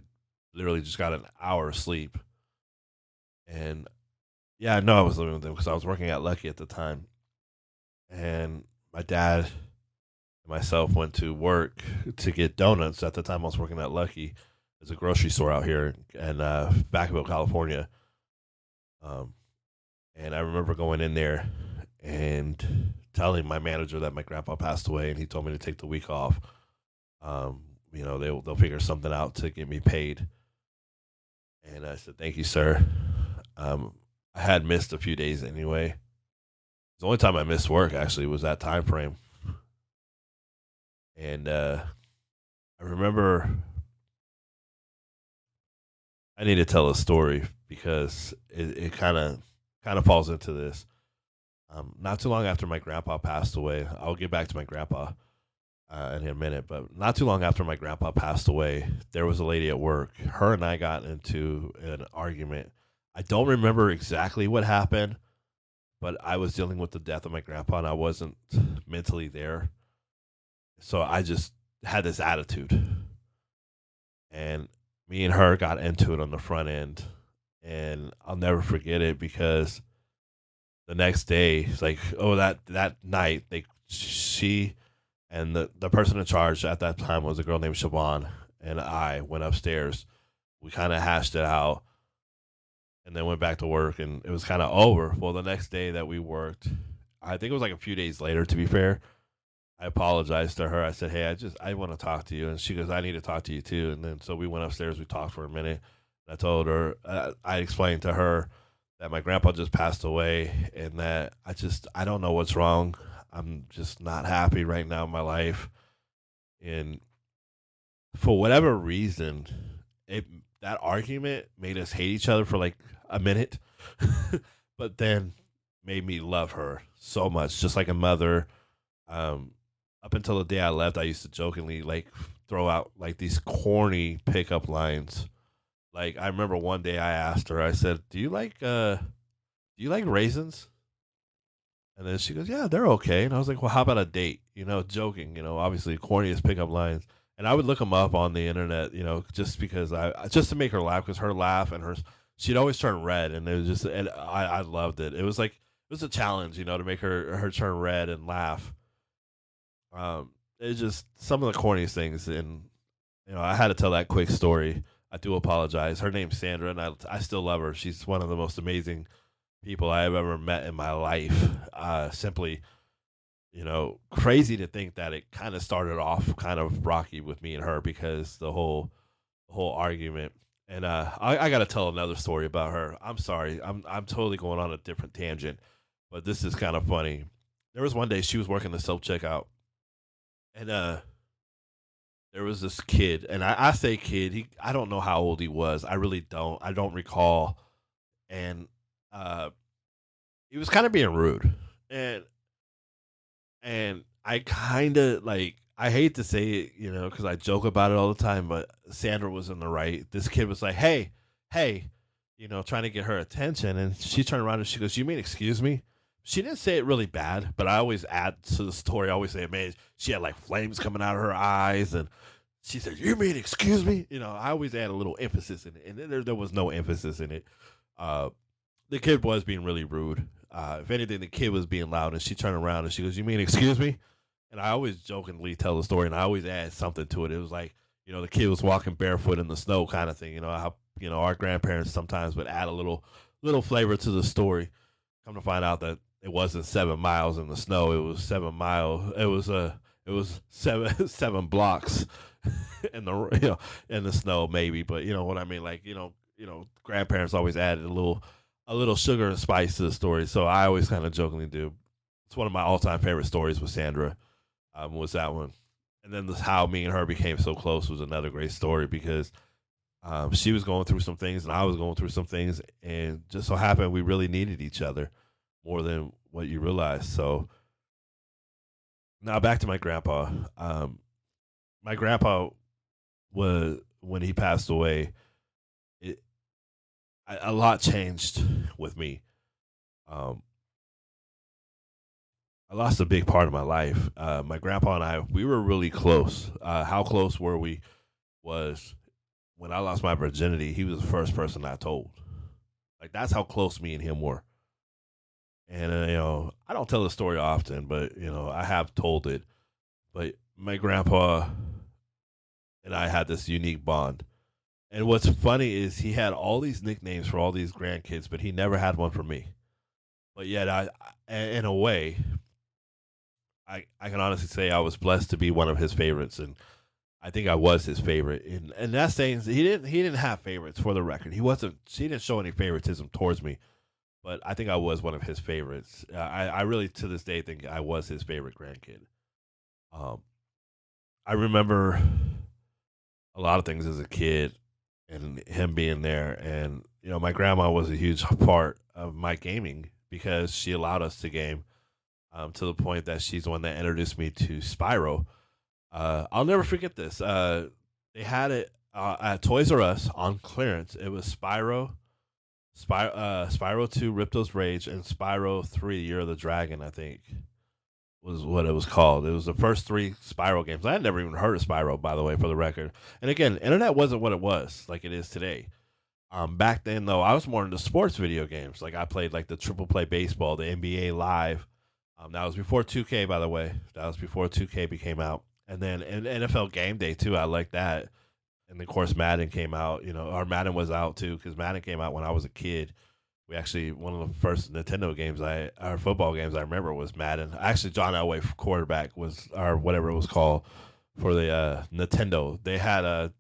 literally just got an hour of sleep. And yeah, I know I was living with them because I was working at Lucky at the time. And my dad and myself went to work to get donuts. At the time, I was working at Lucky. There's a grocery store out here in Vacaville, California. Um, and I remember going in there and telling my manager that my grandpa passed away, and he told me to take the week off. They'll figure something out to get me paid. And I said, "Thank you, sir." Um, I had missed a few days anyway. The only time I missed work actually was that time frame. And I remember I need to tell a story because it kind of falls into this. Not too long after my grandpa passed away, I'll get back to my grandpa in a minute, but not too long after my grandpa passed away, there was a lady at work. Her and I got into an argument. I don't remember exactly what happened, but I was dealing with the death of my grandpa and I wasn't mentally there. So I just had this attitude. And me and her got into it on the front end. And I'll never forget it because the next day, it's like, oh, that night, she and the person in charge at that time was a girl named Siobhan, and I went upstairs. We kind of hashed it out, and then went back to work, and it was kind of over. Well, the next day that we worked, I think it was like a few days later. To be fair, I apologized to her. I said, "Hey, I want to talk to you," and she goes, "I need to talk to you too." And then so we went upstairs. We talked for a minute. I told her, I explained to her that my grandpa just passed away, and that I don't know what's wrong. I'm just not happy right now in my life, and for whatever reason, it that argument made us hate each other for like a minute, but then made me love her so much, just like a mother. Um, Up until the day I left, I used to jokingly like throw out like these corny pickup lines. Like I remember one day I asked her, I said, do you like raisins?" And then she goes, "Yeah, they're okay." And I was like, "Well, how about a date?" Joking, obviously corniest pickup lines. And I would look them up on the internet, just because just to make her laugh, because her laugh and she'd always turn red, and it was just, and I loved it. It was like, it was a challenge, to make her turn red and laugh. It's just some of the corniest things, and I had to tell that quick story. I do apologize. Her name's Sandra, and I still love her. She's one of the most amazing people I have ever met in my life. Simply, crazy to think that it kind of started off kind of rocky with me and her because the whole argument. And I got to tell another story about her. I'm sorry. I'm totally going on a different tangent, but this is kind of funny. There was one day she was working the self checkout, and there was this kid, and I say kid. I don't know how old he was. I really don't. I don't recall. And uh, he was kind of being rude, and I kind of like, I hate to say it, because I joke about it all the time, but Sandra was in the right. This kid was like, "Hey, hey, trying to get her attention. And she turned around and she goes, you mean excuse me? She didn't say it really bad, but I always add to the story. I always say, man, she had like flames coming out of her eyes. And she said, you mean excuse me? I always add a little emphasis in it. And then there was no emphasis in it. Uh, the kid was being really rude. If anything, the kid was being loud. And she turned around and she goes, you mean excuse me? And I always jokingly tell the story, and I always add something to it. It was like, the kid was walking barefoot in the snow, kind of thing. How our grandparents sometimes would add a little flavor to the story. Come to find out that it wasn't 7 miles in the snow; it was 7 miles. It was seven blocks in the in the snow, maybe. But you know what I mean? Like grandparents always added a little sugar and spice to the story. So I always kind of jokingly do. It's one of my all time favorite stories with Sandra. Was that one. And then how me and her became so close was another great story because she was going through some things and I was going through some things, and just so happened we really needed each other more than what you realize. So now back to my grandpa. My grandpa was when he passed away. It, a lot changed with me. Um, I lost a big part of my life. My grandpa and I, we were really close. How close were we? Was when I lost my virginity, he was the first person I told. Like that's how close me and him were. And I don't tell the story often, but I have told it. But my grandpa and I had this unique bond. And what's funny is he had all these nicknames for all these grandkids, but he never had one for me. But yet, in a way, I can honestly say I was blessed to be one of his favorites, and I think I was his favorite. And that's saying he didn't have favorites for the record. He didn't show any favoritism towards me, but I think I was one of his favorites. I really to this day think I was his favorite grandkid. Um, I remember a lot of things as a kid, and him being there, and my grandma was a huge part of my gaming because she allowed us to game to the point that she's the one that introduced me to Spyro. I'll never forget this. They had it at Toys R Us on clearance. It was Spyro 2, Ripto's Rage, and Spyro 3, Year of the Dragon, I think was what it was called. It was the first three Spyro games. I had never even heard of Spyro, by the way, for the record. And again, internet wasn't what it was like it is today. Back then, though, I was more into sports video games. Like I played like the triple play baseball, the NBA Live. That was before 2K, by the way. That was before 2K became out. And then NFL Game Day too. I like that. And of course, Madden came out. Our Madden was out too because Madden came out when I was a kid. We actually one of the first Nintendo games our football games I remember was Madden. Actually, John Elway quarterback was or whatever it was called for the Nintendo. They had a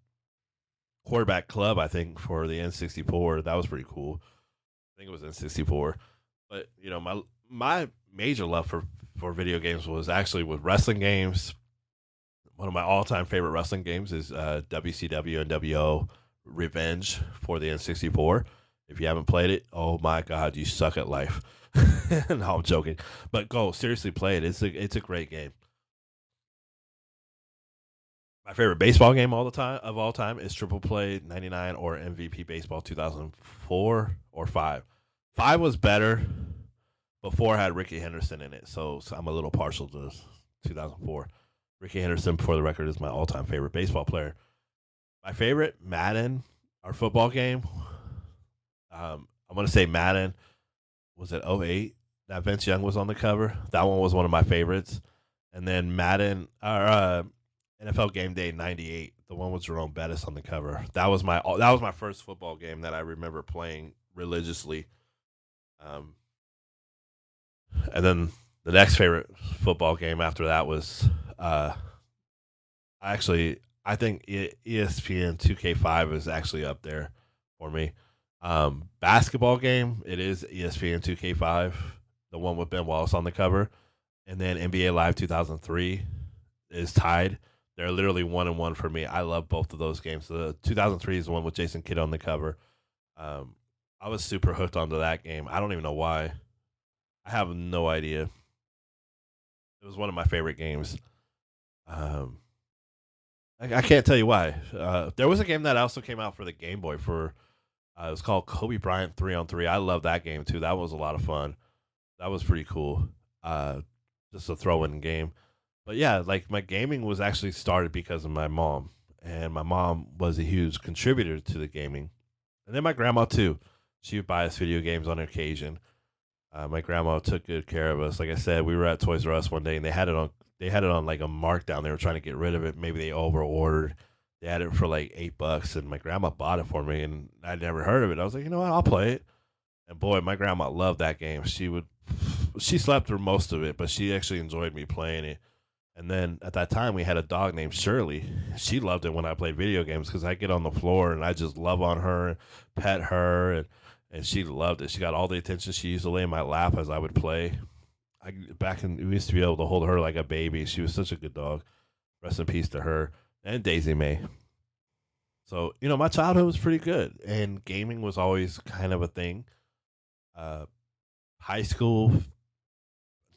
quarterback club I think for the N64. That was pretty cool. I think it was N64. But my major love for video games was actually with wrestling games. One of my all time favorite wrestling games is WCW and WO Revenge for the N64. If you haven't played it, oh my god, you suck at life. No, I'm joking, but go seriously play it. It's a great game. My favorite baseball game all time is Triple Play '99 or MVP Baseball 2004 or five. Five was better. Before had Ricky Henderson in it, so I'm a little partial to 2004. Ricky Henderson, for the record, is my all time favorite baseball player. My favorite Madden, our football game. I'm gonna say Madden was it '08 that Vince Young was on the cover. That one was one of my favorites. And then Madden or NFL Game Day '98, the one with Jerome Bettis on the cover. That was my first football game that I remember playing religiously. Um, and then the next favorite football game after that was actually I think ESPN 2K5 is actually up there for me. Basketball game, it is ESPN 2K5, the one with Ben Wallace on the cover, and then NBA Live 2003 is tied. They're literally 1-1 for me. I love both of those games. The 2003 is the one with Jason Kidd on the cover. I was super hooked onto that game. I don't even know why. I have no idea. It was one of my favorite games. I can't tell you why. There was a game that also came out for the Game Boy for It was called Kobe Bryant 3-on-3. I love that game too. That was a lot of fun. That was pretty cool. Uh, just a throw-in game. But yeah, like my gaming was actually started because of my mom, and my mom was a huge contributor to the gaming, and then my grandma too. She would buy us video games on occasion. My grandma took good care of us. Like I said, we were at Toys R Us one day, and they had it on like a markdown. They were trying to get rid of it. Maybe they over ordered. They had it for like $8, and my grandma bought it for me, and I'd never heard of it. I was like, you know what, I'll play it. And boy, my grandma loved that game. She slept through most of it, but she actually enjoyed me playing it. And then at that time, we had a dog named Shirley. She loved it when I played video games because I get on the floor and I just love on her, and pet her, and she loved it. She got all the attention. She used to lay in my lap as I would play. We used to be able to hold her like a baby. She was such a good dog. Rest in peace to her and Daisy May. So my childhood was pretty good, and gaming was always kind of a thing. Uh, High school,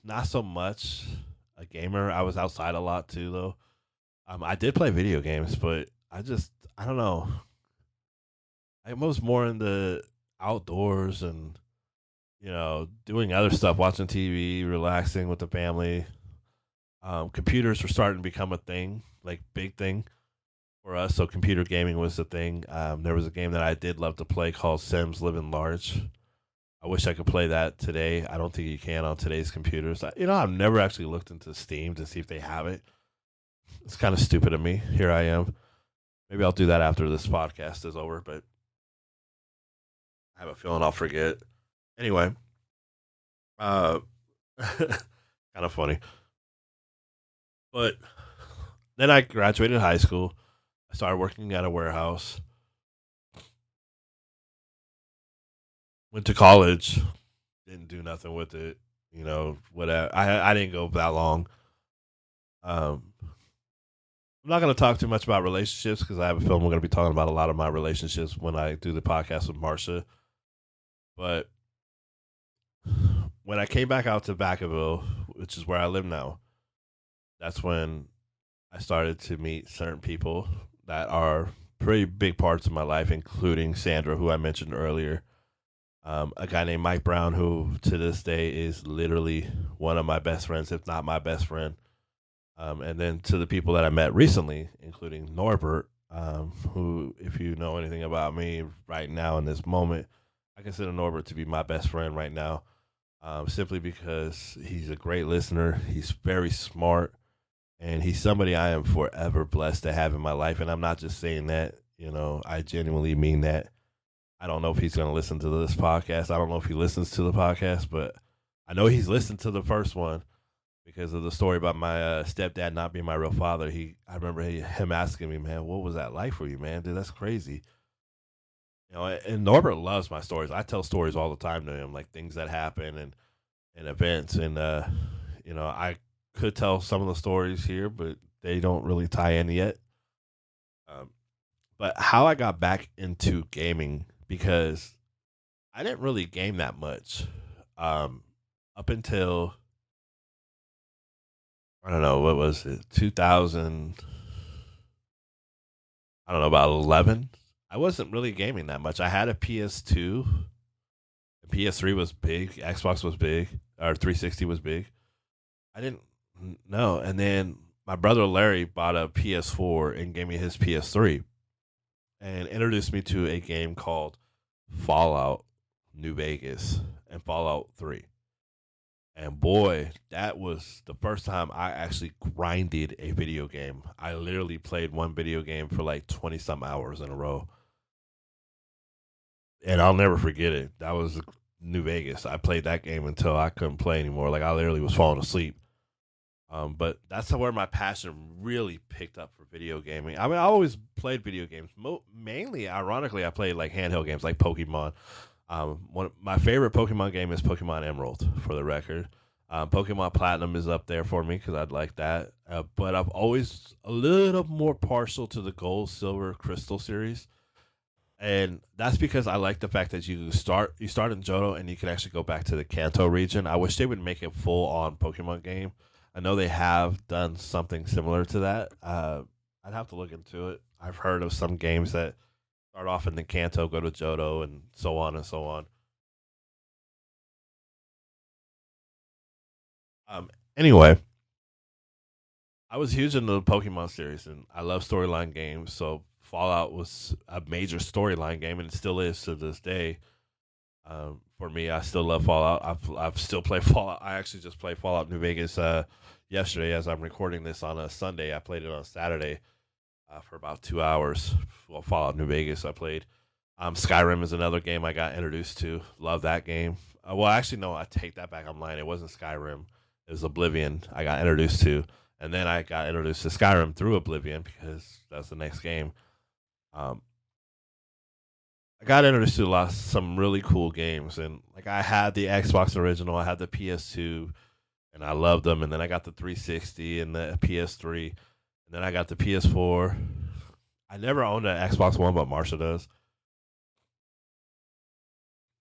not so much a gamer. I was outside a lot too, though. I did play video games, but I don't know. I was more in the outdoors and doing other stuff, watching TV, relaxing with the family. Computers were starting to become a thing, like big thing for us. So computer gaming was the thing. There was a game that I did love to play called Sims Living Large. I wish I could play that today. I don't think you can on today's computers. I've never actually looked into Steam to see if they have it. It's kind of stupid of me. Here I am. Maybe I'll do that after this podcast is over, but I have a feeling I'll forget. Anyway, uh, kind of funny. But then I graduated high school. I started working at a warehouse. Went to college. Didn't do nothing with it. Whatever. I didn't go that long. Um, I'm not going to talk too much about relationships because I have a feeling we're going to be talking about a lot of my relationships when I do the podcast with Marsha. But when I came back out to Vacaville, which is where I live now, that's when I started to meet certain people that are pretty big parts of my life, including Sandra, who I mentioned earlier. A guy named Mike Brown, who to this day is literally one of my best friends, if not my best friend. And then to the people that I met recently, including Norbert, who, if you know anything about me right now in this moment, I consider Norbert to be my best friend right now, simply because he's a great listener. He's very smart, and he's somebody I am forever blessed to have in my life. And I'm not just saying that, I genuinely mean that. I don't know if he's going to listen to this podcast. I don't know if he listens to the podcast, but I know he's listened to the first one because of the story about my stepdad not being my real father. I remember him asking me, man, what was that like for you, man? Dude, that's crazy. And Norbert loves my stories. I tell stories all the time to him, like things that happen and events. And, I could tell some of the stories here, but they don't really tie in yet. But how I got back into gaming, because I didn't really game that much up until, I don't know, what was it, 2000, I don't know, about 11. I wasn't really gaming that much. I had a PS2. PS3 was big. Xbox was big. Or 360 was big. I didn't know. And then my brother Larry bought a PS4 and gave me his PS3 and introduced me to a game called Fallout New Vegas and Fallout 3. And boy, that was the first time I actually grinded a video game. I literally played one video game for like 20 some hours in a row. And I'll never forget it. That was New Vegas. I played that game until I couldn't play anymore. Like I literally was falling asleep. But that's where my passion really picked up for video gaming. I mean, I always played video games. Mainly, ironically, I played like handheld games like Pokemon. My favorite Pokemon game is Pokemon Emerald, for the record. Pokemon Platinum is up there for me because I'd like that. But I'm always a little more partial to the Gold, Silver, Crystal series. And that's because I like the fact that you start in Johto and you can actually go back to the Kanto region. I wish they would make a full-on Pokemon game. I know they have done something similar to that. I'd have to look into it. I've heard of some games that Start off in the Kanto, go to Johto, and so on and so on. Anyway, I was huge into the Pokemon series, and I love storyline games. So Fallout was a major storyline game, and it still is to this day. For me, I still love Fallout. I've still played Fallout. I actually just played Fallout New Vegas yesterday. As I'm recording this on a Sunday, I played it on Saturday for about 2 hours. Well, Fallout New Vegas, I played. Skyrim is another game I got introduced to. Love that game. Well, actually, no, I take that back. I'm lying. It wasn't Skyrim. It was Oblivion. I got introduced to, and then I got introduced to Skyrim through Oblivion because that's the next game. Um, I got introduced to some really cool games, and like I had the Xbox original, I had the PS2, and I loved them. And then I got the 360 and the PS3, and then I got the PS4. I never owned an Xbox One, but Marsha does.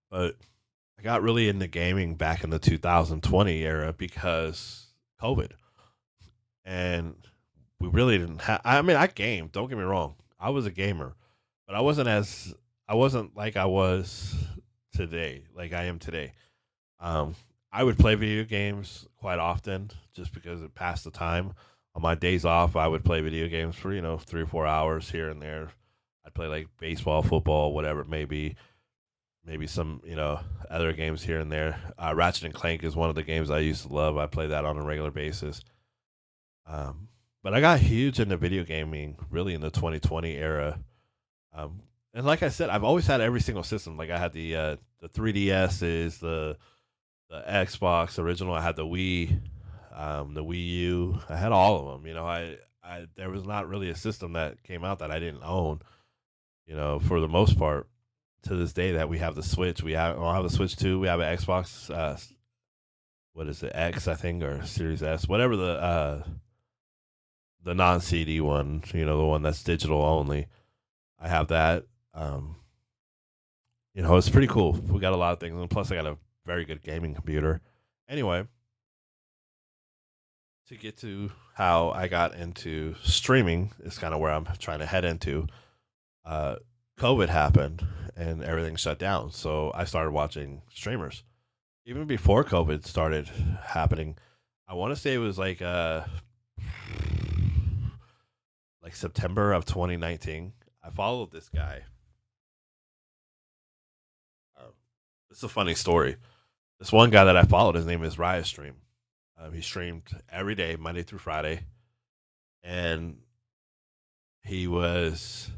But I got really into gaming back in the 2020 era because COVID, and we really didn't have. I mean, I gamed. Don't get me wrong. I was a gamer, but I wasn't like I was today, like I am today. Um, I would play video games quite often just because it passed the time. On my days off, I would play video games for 3 or 4 hours here and there. I'd play like baseball, football, whatever it may be. Maybe some other games here and there. Ratchet and Clank is one of the games I used to love. I play that on a regular basis. But I got huge into video gaming really in the 2020 era. And like I said, I've always had every single system. Like I had the 3DSs, the Xbox original. I had the Wii, the Wii U. I had all of them. I there was not really a system that came out that I didn't own. For the most part, to this day that we have the Switch. I have the Switch 2. We have an Xbox. What is it? X, I think, or Series S, whatever the non CD one. The one that's digital only. I have that. It's pretty cool. We got a lot of things, and plus I got a very good gaming computer. Anyway, to get to how I got into streaming is kind of where I'm trying to head into. COVID happened and everything shut down, so I started watching streamers. Even before COVID started happening, I want to say it was like September of 2019. I followed this guy. It's a funny story. This one guy that I followed, his name is Riot Stream. He streamed every day, Monday through Friday, and he was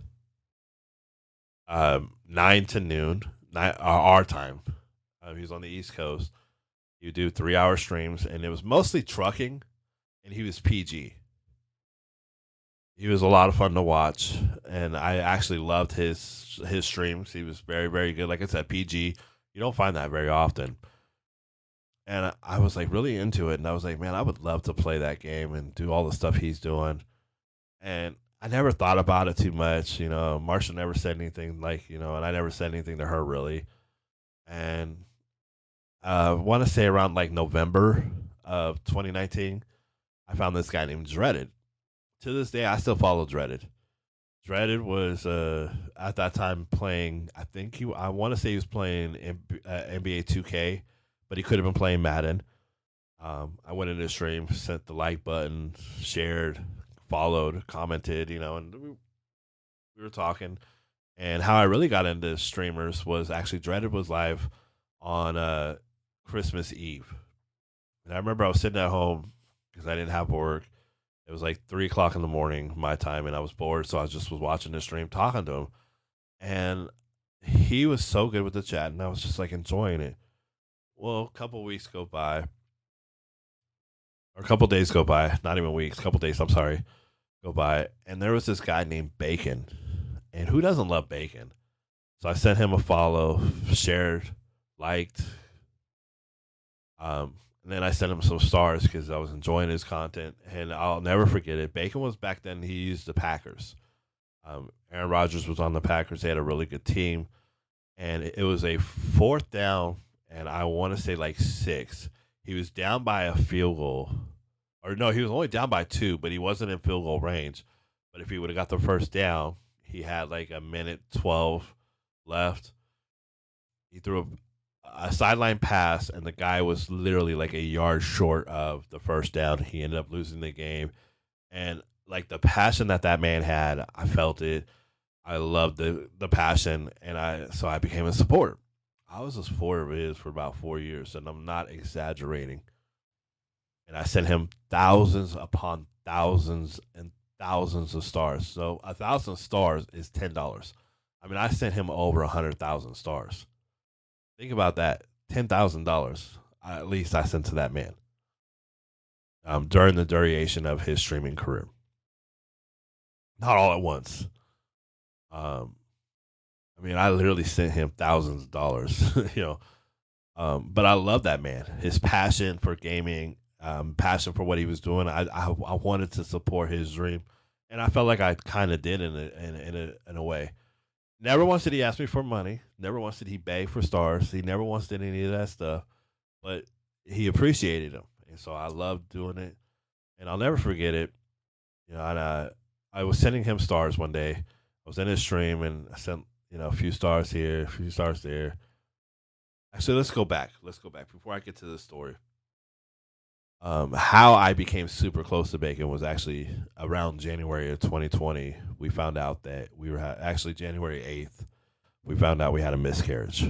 9 to noon, our time. He was on the East Coast. He would do 3 hour streams, and it was mostly trucking, and he was PG. He was a lot of fun to watch, and I actually loved his streams. He was very, very good. Like I said, PG. You don't find that very often. And I was like really into it, and I was like, man, I would love to play that game and do all the stuff he's doing. And I never thought about it too much. Marsha never said anything and I never said anything to her really. And I want to say around like November of 2019, I found this guy named Dreaded. To this day, I still follow Dreaded. Dreaded was at that time playing. I want to say he was playing NBA 2K, but he could have been playing Madden. I went into the stream, sent the like button, shared, followed, commented, and we were talking. And how I really got into streamers was actually Dreaded was live on Christmas Eve. And I remember I was sitting at home because I didn't have work. It was like 3 o'clock in the morning my time, and I was bored, so I just was watching the stream, talking to him. And he was so good with the chat, and I was just like enjoying it. Well, a couple weeks go by, or a couple days go by, not even weeks, a couple days, I'm sorry, go by, and there was this guy named Bacon. And who doesn't love Bacon? So I sent him a follow, shared, liked, and then I sent him some stars because I was enjoying his content. And I'll never forget it. Bacon was back then, he used the Packers. Aaron Rodgers was on the Packers. They had a really good team. And it was a fourth down, and I want to say like 6. He was down by a field goal. Or no, he was only down by 2, but he wasn't in field goal range. But if he would have got the first down, he had like a minute 12 left. He threw a sideline pass, and the guy was literally like a yard short of the first down. He ended up losing the game, and like the passion that that man had, I felt it. I loved the passion, and I became a supporter. I was a supporter of his for about 4 years, and I'm not exaggerating. And I sent him thousands upon thousands and thousands of stars. So 1,000 stars is $10. I mean, I sent him over 100,000 stars. Think about that. $10,000 at least I sent to that man during the duration of his streaming career. Not all at once. Um, I mean, I literally sent him thousands of dollars, you know. But I love that man. His passion for gaming, passion for what he was doing. I wanted to support his dream, and I felt like I kind of did in a way. Never once did he ask me for money. Never once did he beg for stars. He never once did any of that stuff. But he appreciated them, and so I loved doing it. And I'll never forget it. You know, and I was sending him stars one day. I was in his stream, and I sent a few stars here, a few stars there. Actually, let's go back. Let's go back before I get to the story. How I became super close to Bacon was actually around January of 2020. We found out that we were actually January 8th. We found out we had a miscarriage.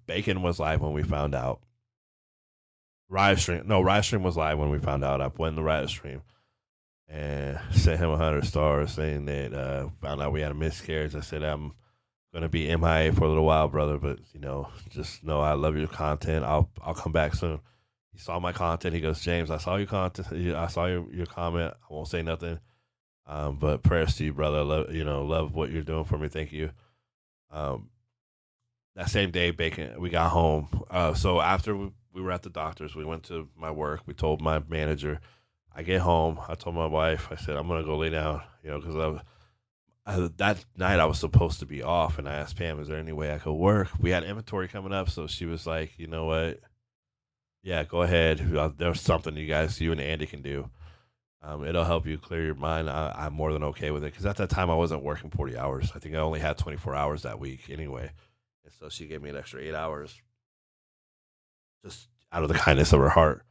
Bacon was live when we found out. Riot stream, no, Riot stream was live when we found out. I went in the Riot stream and sent him 100 stars, saying that found out we had a miscarriage. I said I'm gonna be MIA for a little while, brother, but just know I love your content. I'll come back soon. He saw my content. He goes, James, I saw your content. I saw your comment. I won't say nothing. But prayers to you, brother. Love what you're doing for me. Thank you. That same day, Bacon, we got home. So after we were at the doctor's, we went to my work. We told my manager. I get home. I told my wife. I said I'm gonna go lay down. Because that night I was supposed to be off, and I asked Pam, "Is there any way I could work?" We had inventory coming up, so she was like, "You know what? Yeah, go ahead. There's something you and Andy can do. It'll help you clear your mind. I'm more than okay with it because at that time I wasn't working 40 hours. I think I only had 24 hours that week anyway, and so she gave me an extra 8 hours, just out of the kindness of her heart,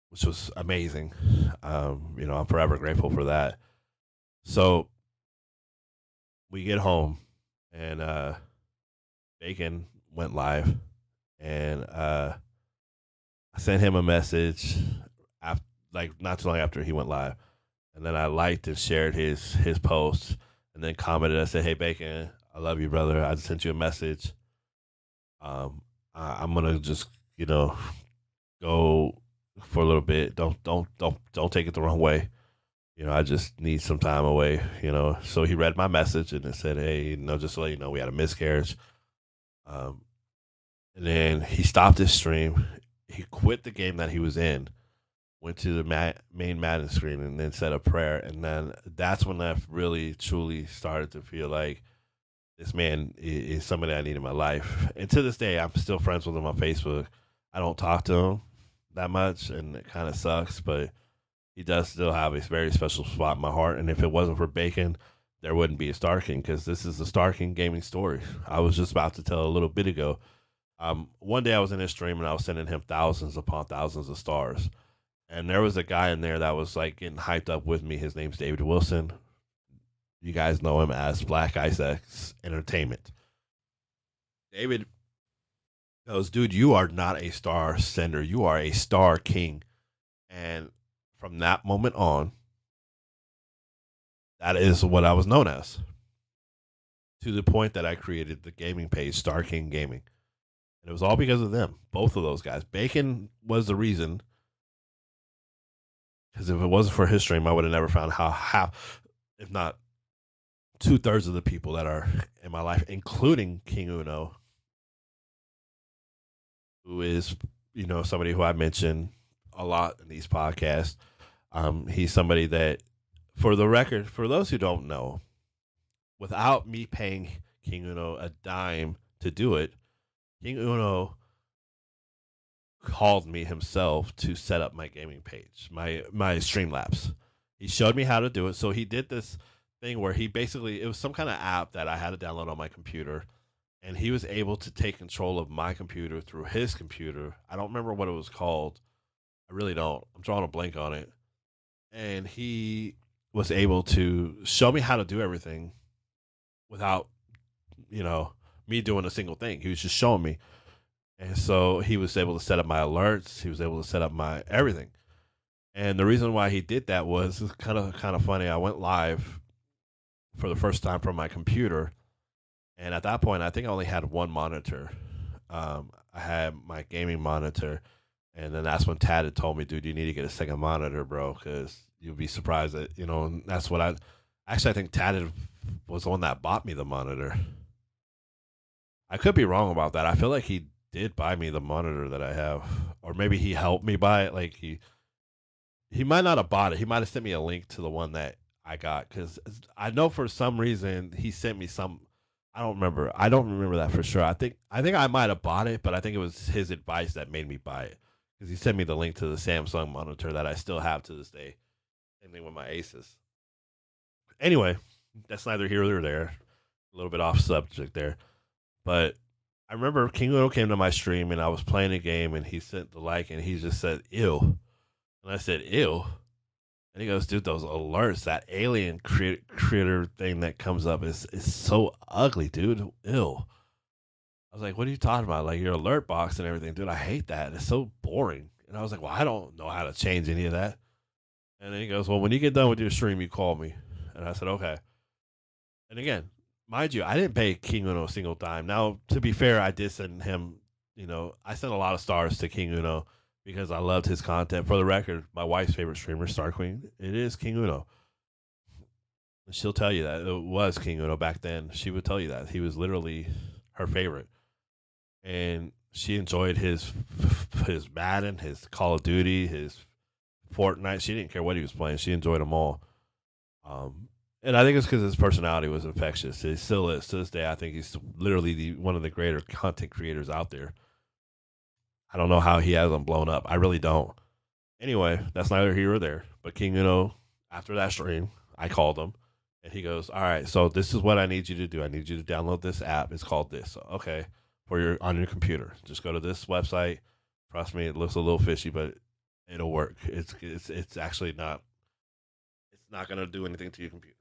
which was amazing. I'm forever grateful for that. So we get home, and Bacon went live, and I sent him a message after, like not too long after he went live, and then I liked and shared his post, and then commented. I said, "Hey Bacon, I love you, brother. I just sent you a message. I'm gonna just go for a little bit. Don't take it the wrong way. I just need some time away. So he read my message and it said, "Hey, just to let you know, we had a miscarriage." And then he stopped his stream. He quit the game that he was in, went to the main Madden screen, and then said a prayer. And then that's when I really, truly started to feel like this man is somebody I need in my life. And to this day, I'm still friends with him on Facebook. I don't talk to him that much, and it kind of sucks, but he does still have a very special spot in my heart. And if it wasn't for Bacon, there wouldn't be a Star King, because this is the Star King gaming story. I was just about to tell a little bit ago. One day I was in his stream and I was sending him thousands upon thousands of stars. And there was a guy in there that was like getting hyped up with me. His name's David Wilson. You guys know him as Black Isaacs Entertainment. David goes, "Dude, you are not a star sender. You are a Star King." And from that moment on, that is what I was known as. To the point that I created the gaming page, Star King Gaming. And it was all because of them, both of those guys. Bacon was the reason, because if it wasn't for his stream, I would have never found how, if not 2/3 of the people that are in my life, including King Uno, who is, somebody who I mention a lot in these podcasts. He's somebody that, for the record, for those who don't know, without me paying King Uno a dime to do it, King Uno called me himself to set up my gaming page, my Streamlabs. He showed me how to do it. So he did this thing where he basically, it was some kind of app that I had to download on my computer, and he was able to take control of my computer through his computer. I don't remember what it was called. I really don't. I'm drawing a blank on it. And he was able to show me how to do everything without, you know, me doing a single thing. He was just showing me. And so he was able to set up my alerts. He was able to set up my everything. And the reason why he did that was it's kind of funny. I went live for the first time from my computer, and at that point, I think I only had one monitor. I had my gaming monitor, and then that's when Tad had told me, "Dude, you need to get a second monitor, bro, because you'll be surprised that you know." And that's what I actually I think was the one that bought me the monitor. I could be wrong about that. I feel like he did buy me the monitor that I have, or maybe he helped me buy it. Like he might not have bought it. He might have sent me a link to the one that I got because I know for some reason he sent me some. I don't remember. I don't remember that for sure. I think I might have bought it, but I think it was his advice that made me buy it because he sent me the link to the Samsung monitor that I still have to this day. Same thing with my Asus. Anyway, that's neither here nor there. A little bit off subject there, but I remember King Uno came to my stream and I was playing a game and he sent the like and he just said ew, and I said ew. And he goes, dude, those alerts, that alien creator thing that comes up is so ugly, dude. Ew. I was like, what are you talking about? Like your alert box and everything, dude. I hate that. It's so boring. And I was like, well, I don't know how to change any of that. And then he goes, well, when you get done with your stream, you call me. And I said, okay. And again, mind you, I didn't pay King Uno a single dime. Now, to be fair, I did send him, I sent a lot of stars to King Uno because I loved his content. For the record, my wife's favorite streamer, Star Queen, it is King Uno. And she'll tell you that it was King Uno back then. She would tell you that he was literally her favorite, and she enjoyed his Madden, his Call of Duty, his Fortnite. She didn't care what he was playing. She enjoyed them all. And I think it's because his personality was infectious. It still is to this day. I think he's literally one of the greater content creators out there. I don't know how he hasn't blown up. I really don't. Anyway, that's neither here or there. But King Uno, after that stream, I called him, and he goes, "All right, so this is what I need you to do. I need you to download this app. It's called this. So, okay, for your on your computer. Just go to this website. Trust me, it looks a little fishy, but it'll work. It's actually not. It's not gonna do anything to your computer."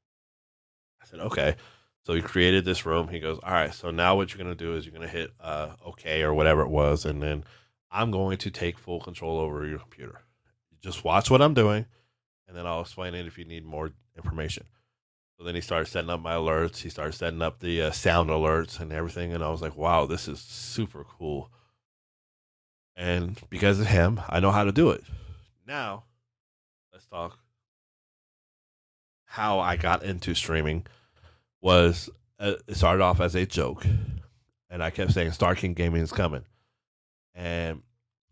I said, "Okay." So he created this room. He goes, "All right, so now what you're gonna do is you're gonna hit OK or whatever it was, and then I'm going to take full control over your computer. Just watch what I'm doing, and then I'll explain it if you need more information." So then he started setting up my alerts. He started setting up the sound alerts and everything, and I was like, "Wow, this is super cool." And because of him, I know how to do it. Now, let's talk how I got into streaming. Was it started off as a joke, and I kept saying Star King Gaming is coming, and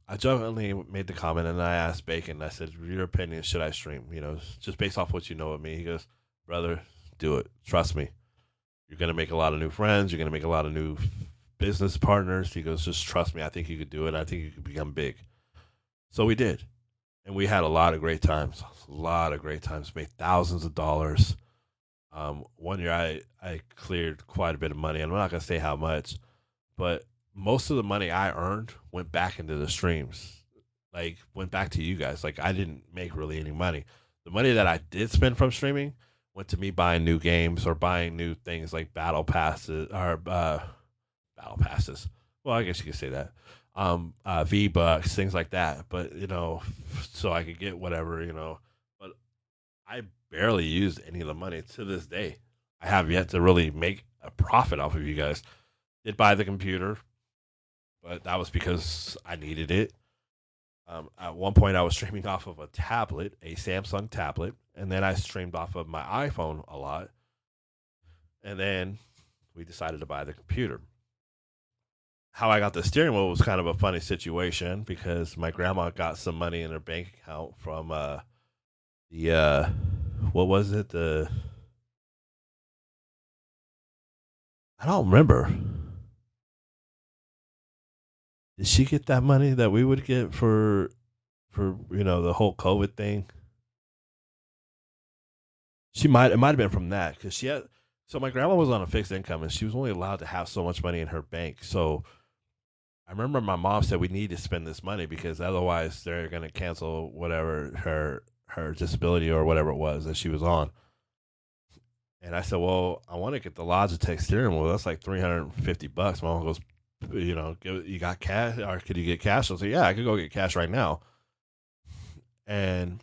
I jokingly made the comment, and I asked Bacon. I said, "Your opinion, should I stream? Just based off what you know of me." He goes, "Brother, do it. Trust me. You're gonna make a lot of new friends. You're gonna make a lot of new business partners." He goes, "Just trust me. I think you could do it. I think you could become big." So we did, and we had a lot of great times. A lot of great times. Made thousands of dollars. One year I cleared quite a bit of money. I'm not gonna say how much, but most of the money I earned went back into the streams. Like went back to you guys. Like I didn't make really any money. The money that I did spend from streaming went to me buying new games or buying new things like battle passes. Well, I guess you could say that. V bucks, things like that. But so I could get whatever. But I barely used any of the money to this day. I have yet to really make a profit off of you guys. Did buy the computer, but that was because I needed it. At one point, I was streaming off of a tablet, a Samsung tablet, and then I streamed off of my iPhone a lot. And then we decided to buy the computer. How I got the steering wheel was kind of a funny situation because my grandma got some money in her bank account from the what was it? I don't remember. Did she get that money that we would get for the whole COVID thing? it might have been from that because she had. So my grandma was on a fixed income and she was only allowed to have so much money in her bank. So I remember my mom said we need to spend this money because otherwise they're going to cancel whatever her disability or whatever it was that she was on. And I said, well, I want to get the Logitech steering wheel. That's like $350. My mom goes, you got cash or could you get cash? I said, yeah, I could go get cash right now. And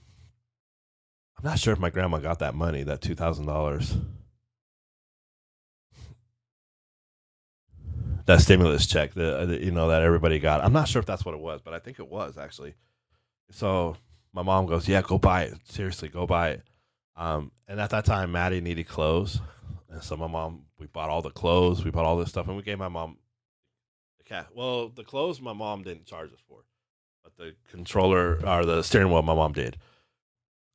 I'm not sure if my grandma got that money, that $2,000, that stimulus check that everybody got. I'm not sure if that's what it was, but I think it was actually. So my mom goes, yeah, go buy it. Seriously, go buy it. And at that time, Maddie needed clothes. And so my mom, we bought all the clothes, we bought all this stuff, and we gave my mom the cash. Well, the clothes my mom didn't charge us for, but the controller or the steering wheel my mom did.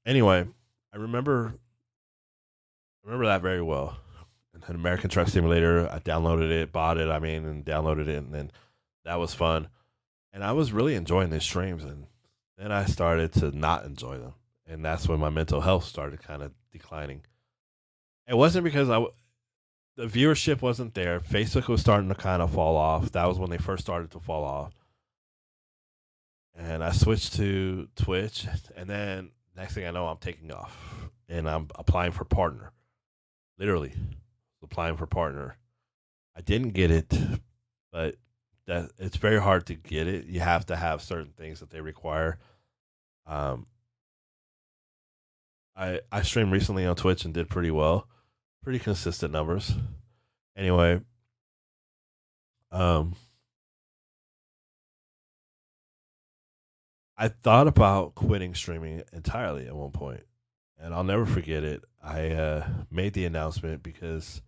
Anyway, I remember that very well. And then American Truck Simulator, I downloaded it, bought it, and downloaded it, and then that was fun. And I was really enjoying these streams, and then I started to not enjoy them. And that's when my mental health started kind of declining. It wasn't because the viewership wasn't there. Facebook was starting to kind of fall off. That was when they first started to fall off. And I switched to Twitch, and then next thing I know, I'm taking off, and I'm applying for partner. Literally, applying for partner. I didn't get it, but that it's very hard to get it. You have to have certain things that they require. I streamed recently on Twitch and did pretty well, pretty consistent numbers. Anyway, I thought about quitting streaming entirely at one point, and I'll never forget it. I made the announcement because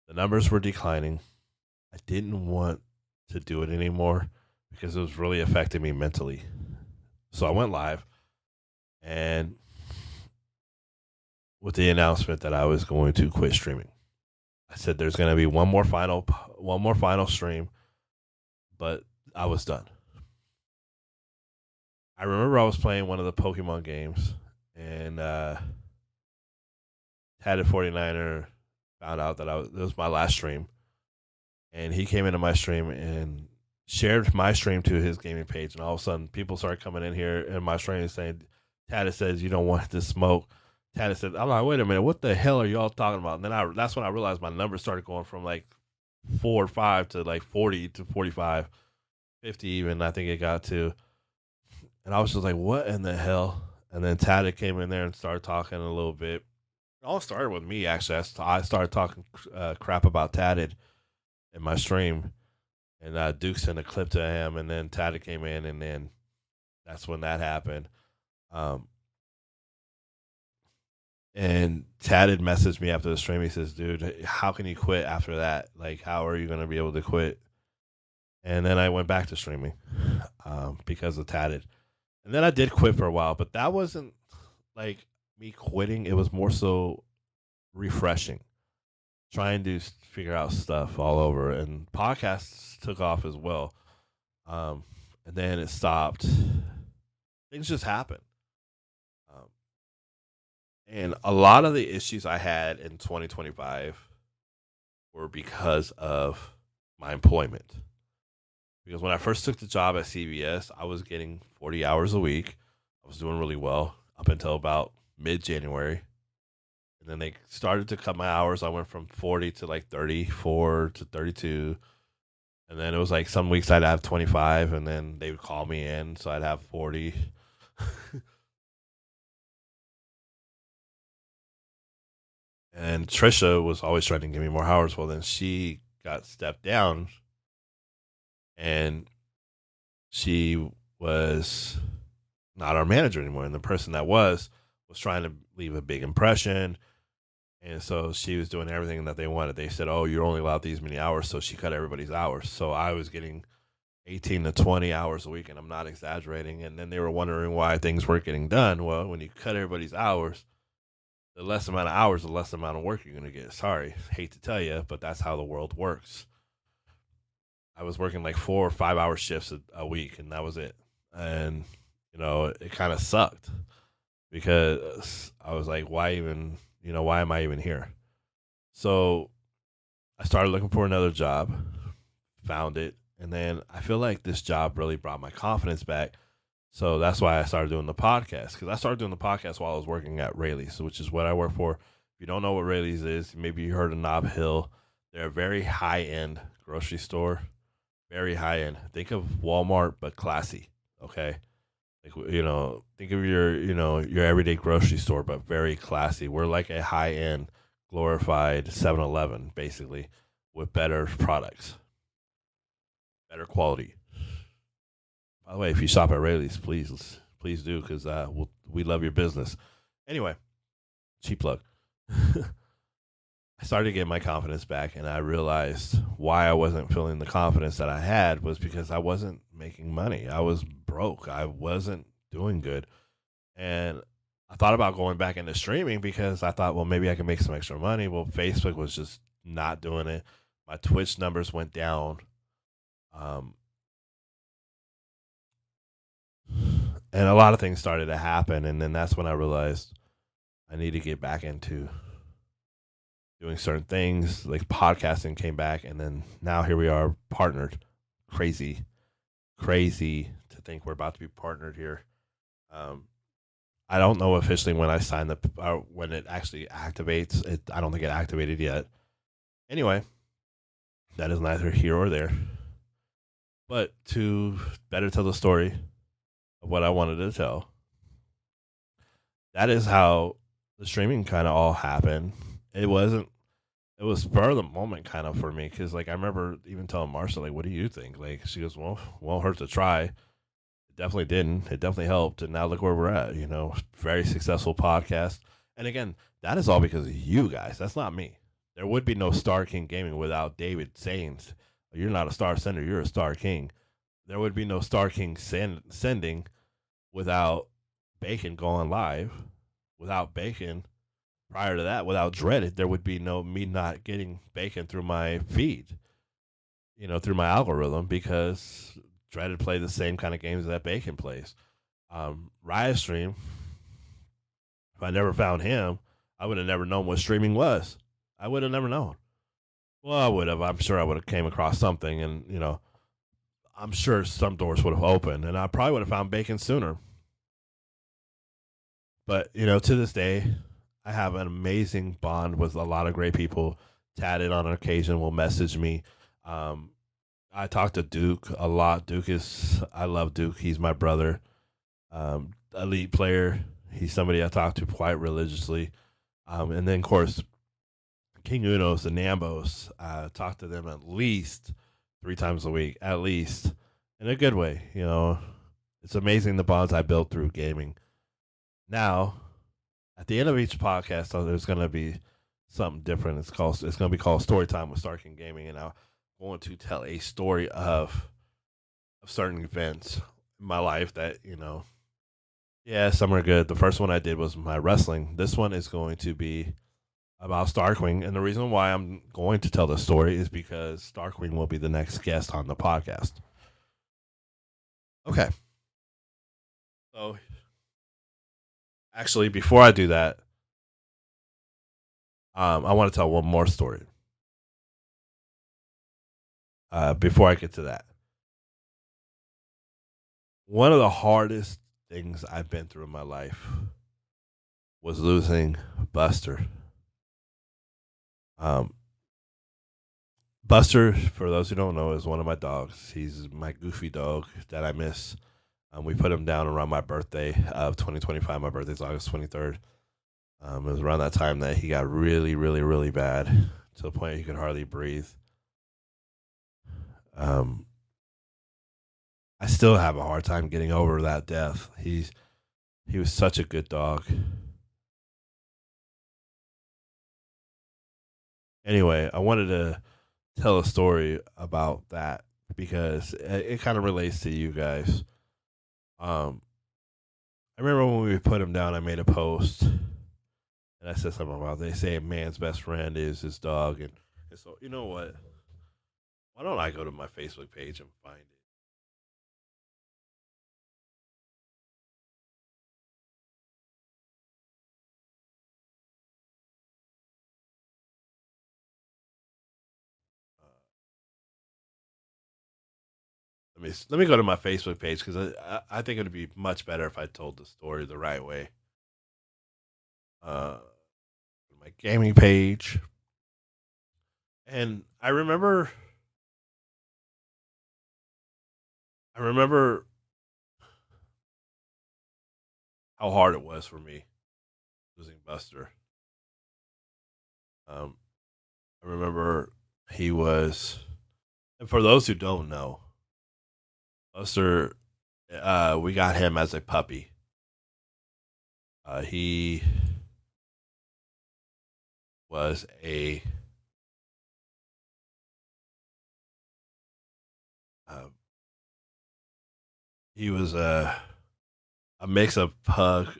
the numbers were declining. I didn't want to do it anymore because it was really affecting me mentally. So I went live and with the announcement that I was going to quit streaming. I said there's going to be one more final stream, but I was done. I remember I was playing one of the Pokemon games, and Tatted 49er found out that it was my last stream, and he came into my stream and shared my stream to his gaming page, and all of a sudden people started coming in here in my stream saying, Tatted says you don't want to smoke. Tatted said, I'm like, wait a minute, what the hell are y'all talking about? And then that's when I realized my numbers started going from like 4 or 5 to like 40 to 45, 50 even, I think it got to. And I was just like, what in the hell? And then Tatted came in there and started talking a little bit. It all started with me, actually. I started talking crap about Tatted in my stream. And Duke sent a clip to him, and then Tatted came in, and then that's when that happened. And Tatted messaged me after the stream. He says, dude, how can you quit after that? Like, how are you going to be able to quit? And then I went back to streaming because of Tatted. And then I did quit for a while, but that wasn't like me quitting. It was more so refreshing, trying to figure out stuff all over. And podcasts took off as well. And then it stopped. Things just happened. And a lot of the issues I had in 2025 were because of my employment. Because when I first took the job at CBS, I was getting 40 hours a week. I was doing really well up until about mid-January. And then they started to cut my hours. I went from 40 to like 34 to 32. And then it was like some weeks I'd have 25, and then they would call me in, so I'd have 40. And Trisha was always trying to give me more hours. Well, then she got stepped down, and she was not our manager anymore. And the person that was trying to leave a big impression. And so she was doing everything that they wanted. They said, oh, you're only allowed these many hours. So she cut everybody's hours. So I was getting 18 to 20 hours a week, and I'm not exaggerating. And then they were wondering why things weren't getting done. Well, when you cut everybody's hours, the less amount of hours, the less amount of work you're going to get. Sorry, hate to tell you, but that's how the world works. I was working like 4 or 5 hour shifts a week, and that was it. And, it kind of sucked because I was like, why even why am I even here? So I started looking for another job, found it, and then I feel like this job really brought my confidence back. So that's why I started doing the podcast, because I started doing the podcast while I was working at Rayleigh's, which is what I work for. If you don't know what Rayleigh's is, maybe you heard of Nob Hill. They're a very high end grocery store, very high end. Think of Walmart, but classy. Okay. Like, think of your everyday grocery store, but very classy. We're like a high end, glorified 7-Eleven, basically, with better products, better quality. By the way, if you shop at Rayleigh's, please do, because we love your business. Anyway, cheap plug. I started to get my confidence back, and I realized why I wasn't feeling the confidence that I had was because I wasn't making money. I was broke. I wasn't doing good. And I thought about going back into streaming because I thought, well, maybe I can make some extra money. Well, Facebook was just not doing it. My Twitch numbers went down. Um, and a lot of things started to happen. And then that's when I realized I need to get back into doing certain things. Like podcasting came back. And then now here we are partnered. Crazy to think we're about to be partnered here. I don't know officially when I signed the when it actually activates. I don't think it activated yet. Anyway, that is neither here or there. But to better tell the story of what I wanted to tell, that is how the streaming kind of all happened. It wasn't. It was spur of the moment kind of for me because like I remember even telling Marcia like, "What do you think?" Like she goes, "Well, won't hurt to try." It definitely didn't. It definitely helped, and now look where we're at. Very successful podcast. And again, that is all because of you guys. That's not me. There would be no Star King Gaming without David saying, "You're not a Star Sender. You're a Star King." There would be no Star King sending without Bacon going live. Without Bacon, prior to that, without Dreaded, there would be no me not getting Bacon through my feed, through my algorithm because Dreaded play the same kind of games that Bacon plays. Riot Stream, if I never found him, I would have never known what streaming was. I would have never known. Well, I would have. I'm sure I would have came across something, and I'm sure some doors would have opened, and I probably would have found Bacon sooner. But to this day, I have an amazing bond with a lot of great people. Tatted on occasion will message me. Um, I talk to Duke a lot. I love Duke. He's my brother. Elite player. He's somebody I talk to quite religiously. And then, of course, King Unos and Nambos. I talk to them at least 3 times a week, at least, in a good way. It's amazing the bonds I built through gaming. Now, at the end of each podcast, there's going to be something different. It's going to be called Story Time with Star King Gaming, and I'm going to tell a story of certain events in my life that yeah, some are good. The first one I did was my wrestling. This one is going to be about Starkwing, and the reason why I'm going to tell the story is because Starkwing will be the next guest on the podcast. Okay. So, actually, before I do that, I want to tell one more story. Before I get to that, one of the hardest things I've been through in my life was losing Buster. Um, Buster, for those who don't know, is one of my dogs. He's my goofy dog that I miss. We put him down around my birthday of 2025. My birthday's August 23rd. It was around that time that he got really, really, really bad to the point he could hardly breathe. Um, I still have a hard time getting over that death. He was such a good dog. Anyway, I wanted to tell a story about that because it kind of relates to you guys. Um, I remember when we put him down, I made a post and I said something about they say a man's best friend is his dog, and so you know what? Why don't I go to my Facebook page and find it? let me go to my Facebook page because I think it would be much better if I told the story the right way. Uh, my gaming page, and I remember how hard it was for me losing Buster. Um, I remember he was, and for those who don't know, Buster, we got him as a puppy. He was uh, he was a mix of pug,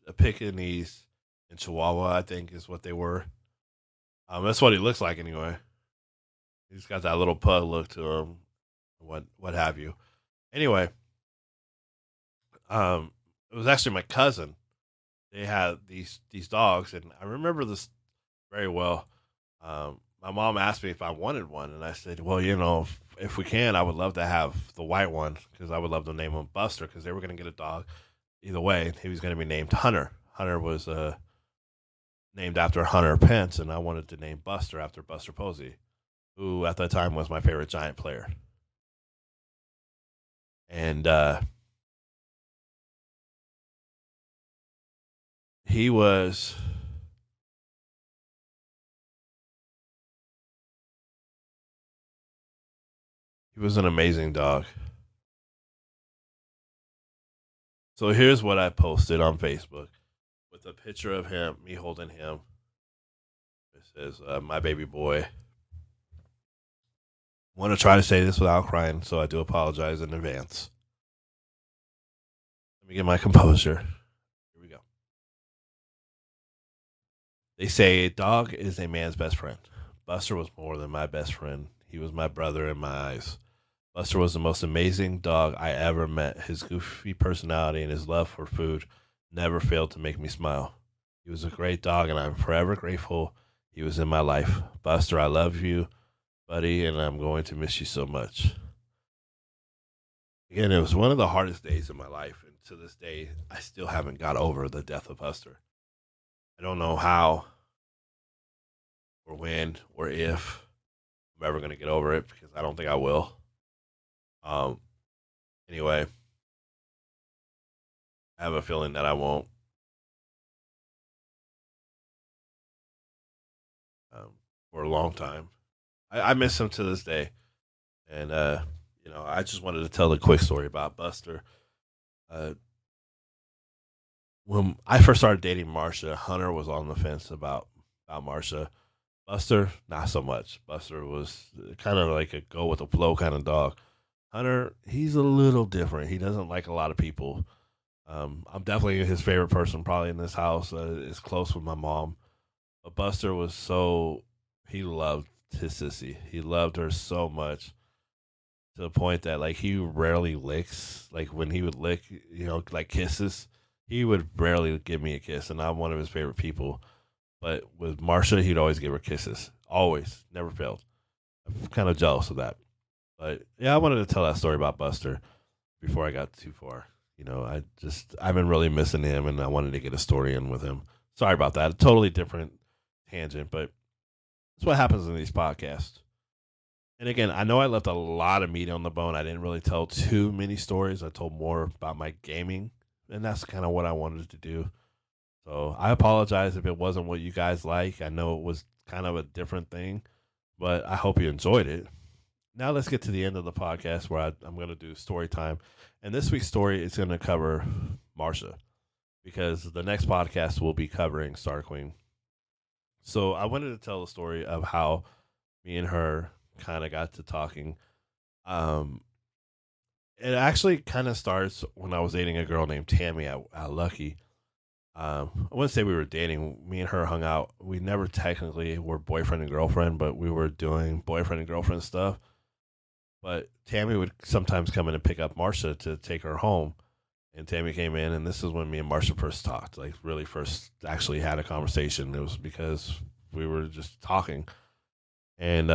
a Pekingese, and Chihuahua. I think is what they were. That's what he looks like anyway. He's got that little pug look to him, what have you. Anyway, it was actually my cousin. They had these dogs, and I remember this very well. My mom asked me if I wanted one, and I said, "Well, if we can, I would love to have the white one because I would love to name him Buster because they were going to get a dog either way. He was going to be named Hunter. Hunter was named after Hunter Pence, and I wanted to name Buster after Buster Posey, who at the time was my favorite Giant player. And he was he was an amazing dog. So here's what I posted on Facebook with a picture of him, me holding him. It says, "My baby boy." Want to try to say this without crying, so I do apologize in advance. Let me get my composure. Here we go. They say a dog is a man's best friend. Buster was more than my best friend. He was my brother in my eyes. Buster was the most amazing dog I ever met. His goofy personality and his love for food never failed to make me smile. He was a great dog, and I'm forever grateful he was in my life. Buster, I love you, buddy, and I'm going to miss you so much. Again, it was one of the hardest days of my life, and to this day, I still haven't got over the death of Buster. I don't know how or when or if I'm ever going to get over it because I don't think I will. Um, anyway, I have a feeling that I won't. Um, for a long time. I miss him to this day, and I just wanted to tell a quick story about Buster. Uh, when I first started dating Marsha, Hunter was on the fence about Marsha. Buster, not so much. Buster was kind of like a go with the flow kind of dog. Hunter, he's a little different. He doesn't like a lot of people. I'm definitely his favorite person, probably in this house. Is close with my mom. But Buster was he loved his sissy. He loved her so much to the point that like he rarely licks. Like when he would lick, like kisses, he would rarely give me a kiss, and I'm one of his favorite people. But with Marsha, he'd always give her kisses. Always, never failed. I'm kind of jealous of that. But yeah, I wanted to tell that story about Buster before I got too far. I've been really missing him, and I wanted to get a story in with him. Sorry about that. Totally different tangent, but that's what happens in these podcasts. And again, I know I left a lot of meat on the bone. I didn't really tell too many stories. I told more about my gaming, and that's kind of what I wanted to do. So I apologize if it wasn't what you guys like. I know it was kind of a different thing, but I hope you enjoyed it. Now let's get to the end of the podcast where I'm going to do story time. And this week's story is going to cover Marsha because the next podcast will be covering Star Queen. So I wanted to tell the story of how me and her kind of got to talking. Um, it actually kind of starts when I was dating a girl named Tammy at Lucky. I wouldn't say we were dating. Me and her hung out. We never technically were boyfriend and girlfriend, but we were doing boyfriend and girlfriend stuff. But Tammy would sometimes come in and pick up Marsha to take her home. And Tammy came in, and this is when me and Marsha first talked, like really first actually had a conversation. It was because we were just talking. And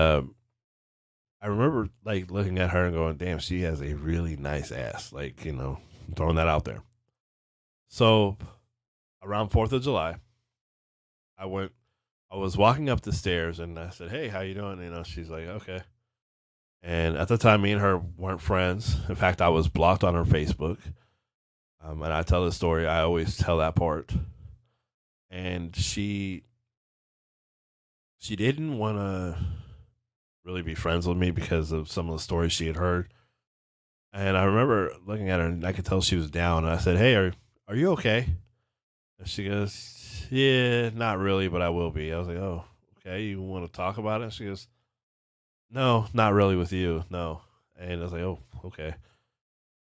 I remember like looking at her and going, "Damn, she has a really nice ass." Like, throwing that out there. So around 4th of July, I went. I was walking up the stairs and I said, "Hey, how you doing?" She's like, "Okay." And at the time, me and her weren't friends. In fact, I was blocked on her Facebook. And I tell the story. I always tell that part. And she didn't want to really be friends with me because of some of the stories she had heard. And I remember looking at her and I could tell she was down. And I said, "Hey, are you okay?" And she goes, "Yeah, not really, but I will be." I was like, "Oh, okay. You want to talk about it?" And she goes, "No, not really with you. No." And I was like, "Oh, okay."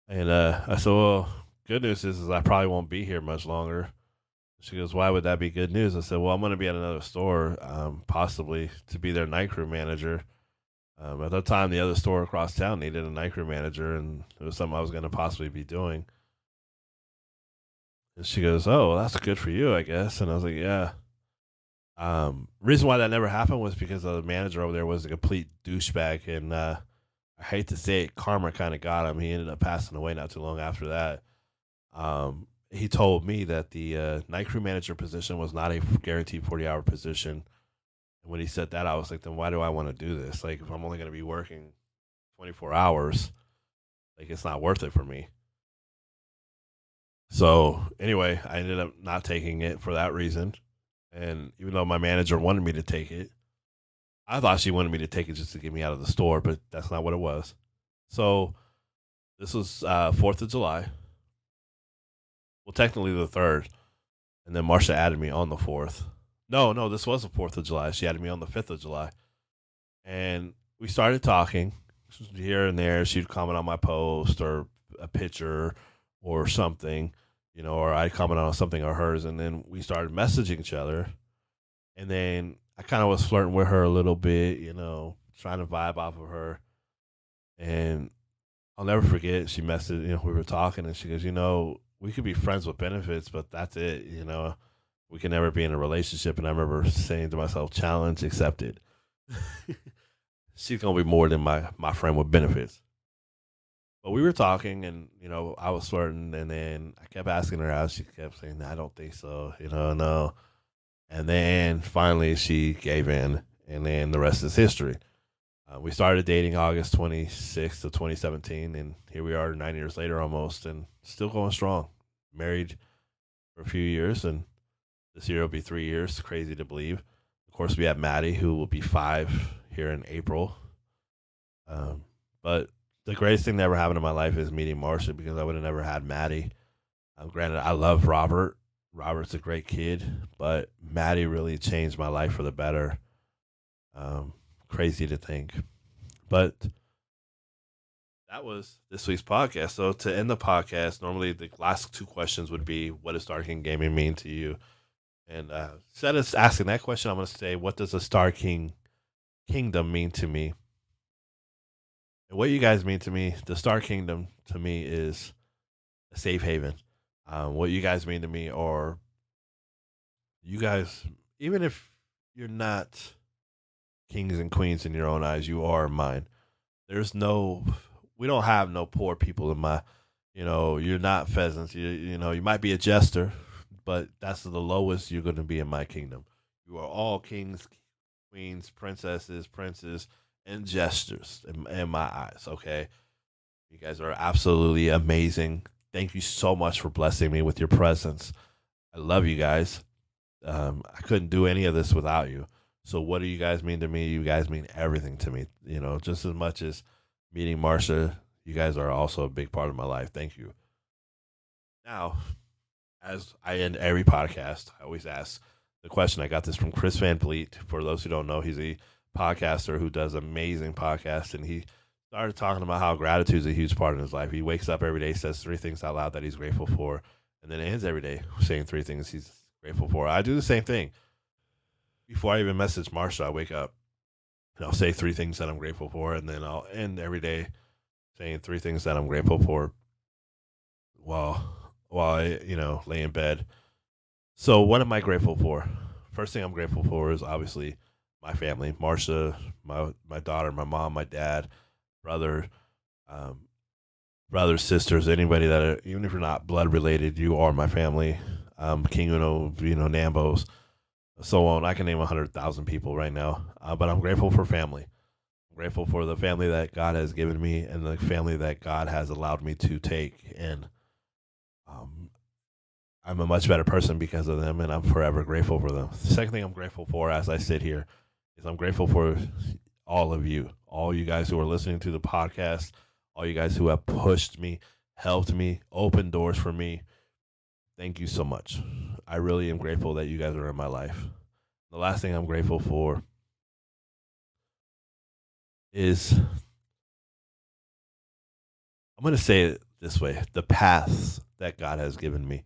And I said, "Well, good news is I probably won't be here much longer." She goes, "Why would that be good news?" I said, "Well, I'm going to be at another store, possibly to be their night crew manager." At that time, the other store across town needed a night crew manager, and it was something I was going to possibly be doing. And she goes, "Oh, well, that's good for you, I guess." And I was like, "Yeah." Reason why that never happened was because the manager over there was a complete douchebag, and I hate to say it, karma kind of got him. He ended up passing away not too long after that. He told me that the night crew manager position was not a guaranteed 40-hour position. And when he said that, I was like, then why do I want to do this? Like, if I'm only going to be working 24 hours, like, it's not worth it for me. So, anyway, I ended up not taking it for that reason. And even though my manager wanted me to take it, I thought she wanted me to take it just to get me out of the store, but that's not what it was. So, this was 4th of July. Well, technically the 3rd. And then Marsha added me on the 4th. No, this was the 4th of July. She added me on the 5th of July. And we started talking here and there. She'd comment on my post or a picture or something, or I'd comment on something of hers. And then we started messaging each other. And then I kind of was flirting with her a little bit, trying to vibe off of her. And I'll never forget, she messaged, we were talking and she goes, we could be friends with benefits, but that's it, we can never be in a relationship. And I remember saying to myself, challenge accepted. She's gonna be more than my friend with benefits. But we were talking, and I was flirting, and then I kept asking her out. She kept saying, "I don't think so," no. And then finally, she gave in, and then the rest is history. We started dating August 26th of 2017, and here we are 9 years later almost, and still going strong. Married for a few years, and this year will be 3 years. Crazy to believe. Of course, we have Maddie, who will be 5 here in April. But the greatest thing that ever happened in my life is meeting Marsha, because I would have never had Maddie. Granted, I love Robert. Robert's a great kid, but Maddie really changed my life for the better. Crazy to think. But that was this week's podcast. So to end the podcast, normally the last two questions would be, what does Star King Gaming mean to you? And instead of asking that question, I'm going to say, what does a Star King Kingdom mean to me? And what you guys mean to me, the Star Kingdom to me is a safe haven. What you guys mean to me, or you guys, even if you're not kings and queens in your own eyes, you are mine. There's no, we don't have no poor people in my, you're not pheasants. You might be a jester, but that's the lowest you're going to be in my kingdom. You are all kings, queens, princesses, princes, and jesters in my eyes. Okay, you guys are absolutely amazing. Thank you so much for blessing me with your presence. I love you guys. I couldn't do any of this without you. So what do you guys mean to me? You guys mean everything to me. Just as much as meeting Marsha, you guys are also a big part of my life. Thank you. Now, as I end every podcast, I always ask the question. I got this from Chris Van Vliet. For those who don't know, he's a podcaster who does amazing podcasts, and he started talking about how gratitude is a huge part of his life. He wakes up every day, says 3 things out loud that he's grateful for, and then ends every day saying 3 things he's grateful for. I do the same thing. Before I even message Marsha, I wake up and I'll say 3 things that I'm grateful for, and then I'll end every day saying 3 things that I'm grateful for while I, lay in bed. So what am I grateful for? First thing I'm grateful for is obviously my family, Marsha, my daughter, my mom, my dad, brother, um, brothers, sisters, anybody that are, even if you're not blood related, you are my family. King Uno, Nambos, so on. I can name 100,000 people right now, but I'm grateful for family. I'm grateful for the family that God has given me and the family that God has allowed me to take. And um, I'm a much better person because of them, and I'm forever grateful for them. The second thing I'm grateful for as I sit here is I'm grateful for all of you, all you guys who are listening to the podcast, all you guys who have pushed me, helped me, opened doors for me. Thank you so much. I really am grateful that you guys are in my life. The last thing I'm grateful for is, I'm going to say it this way, the paths that God has given me.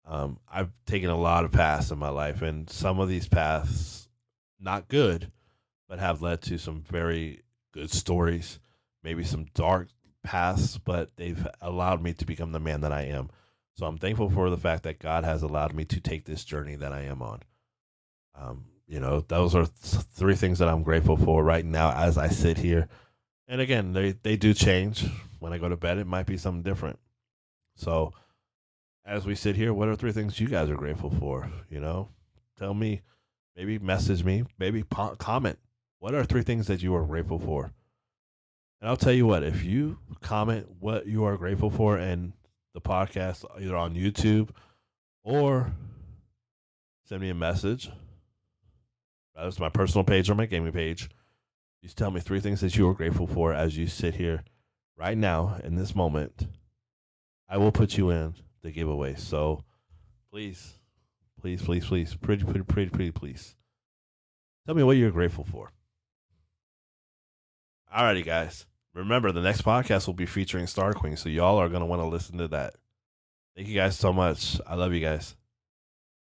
I've taken a lot of paths in my life, and some of these paths, not good, but have led to some very good stories, maybe some dark paths, but they've allowed me to become the man that I am. So I'm thankful for the fact that God has allowed me to take this journey that I am on. Those are three things that I'm grateful for right now as I sit here. And again, they do change. When I go to bed, it might be something different. So as we sit here, what are three things you guys are grateful for? Tell me, maybe message me, maybe comment. What are three things that you are grateful for? And I'll tell you what, if you comment what you are grateful for in the podcast, either on YouTube or send me a message, that's my personal page or my gaming page, just tell me three things that you are grateful for as you sit here right now in this moment. I will put you in the giveaway. So please, please, please, please, pretty, please. Tell me what you're grateful for. Alrighty, guys. Remember, the next podcast will be featuring Star Queen, so y'all are going to want to listen to that. Thank you guys so much. I love you guys.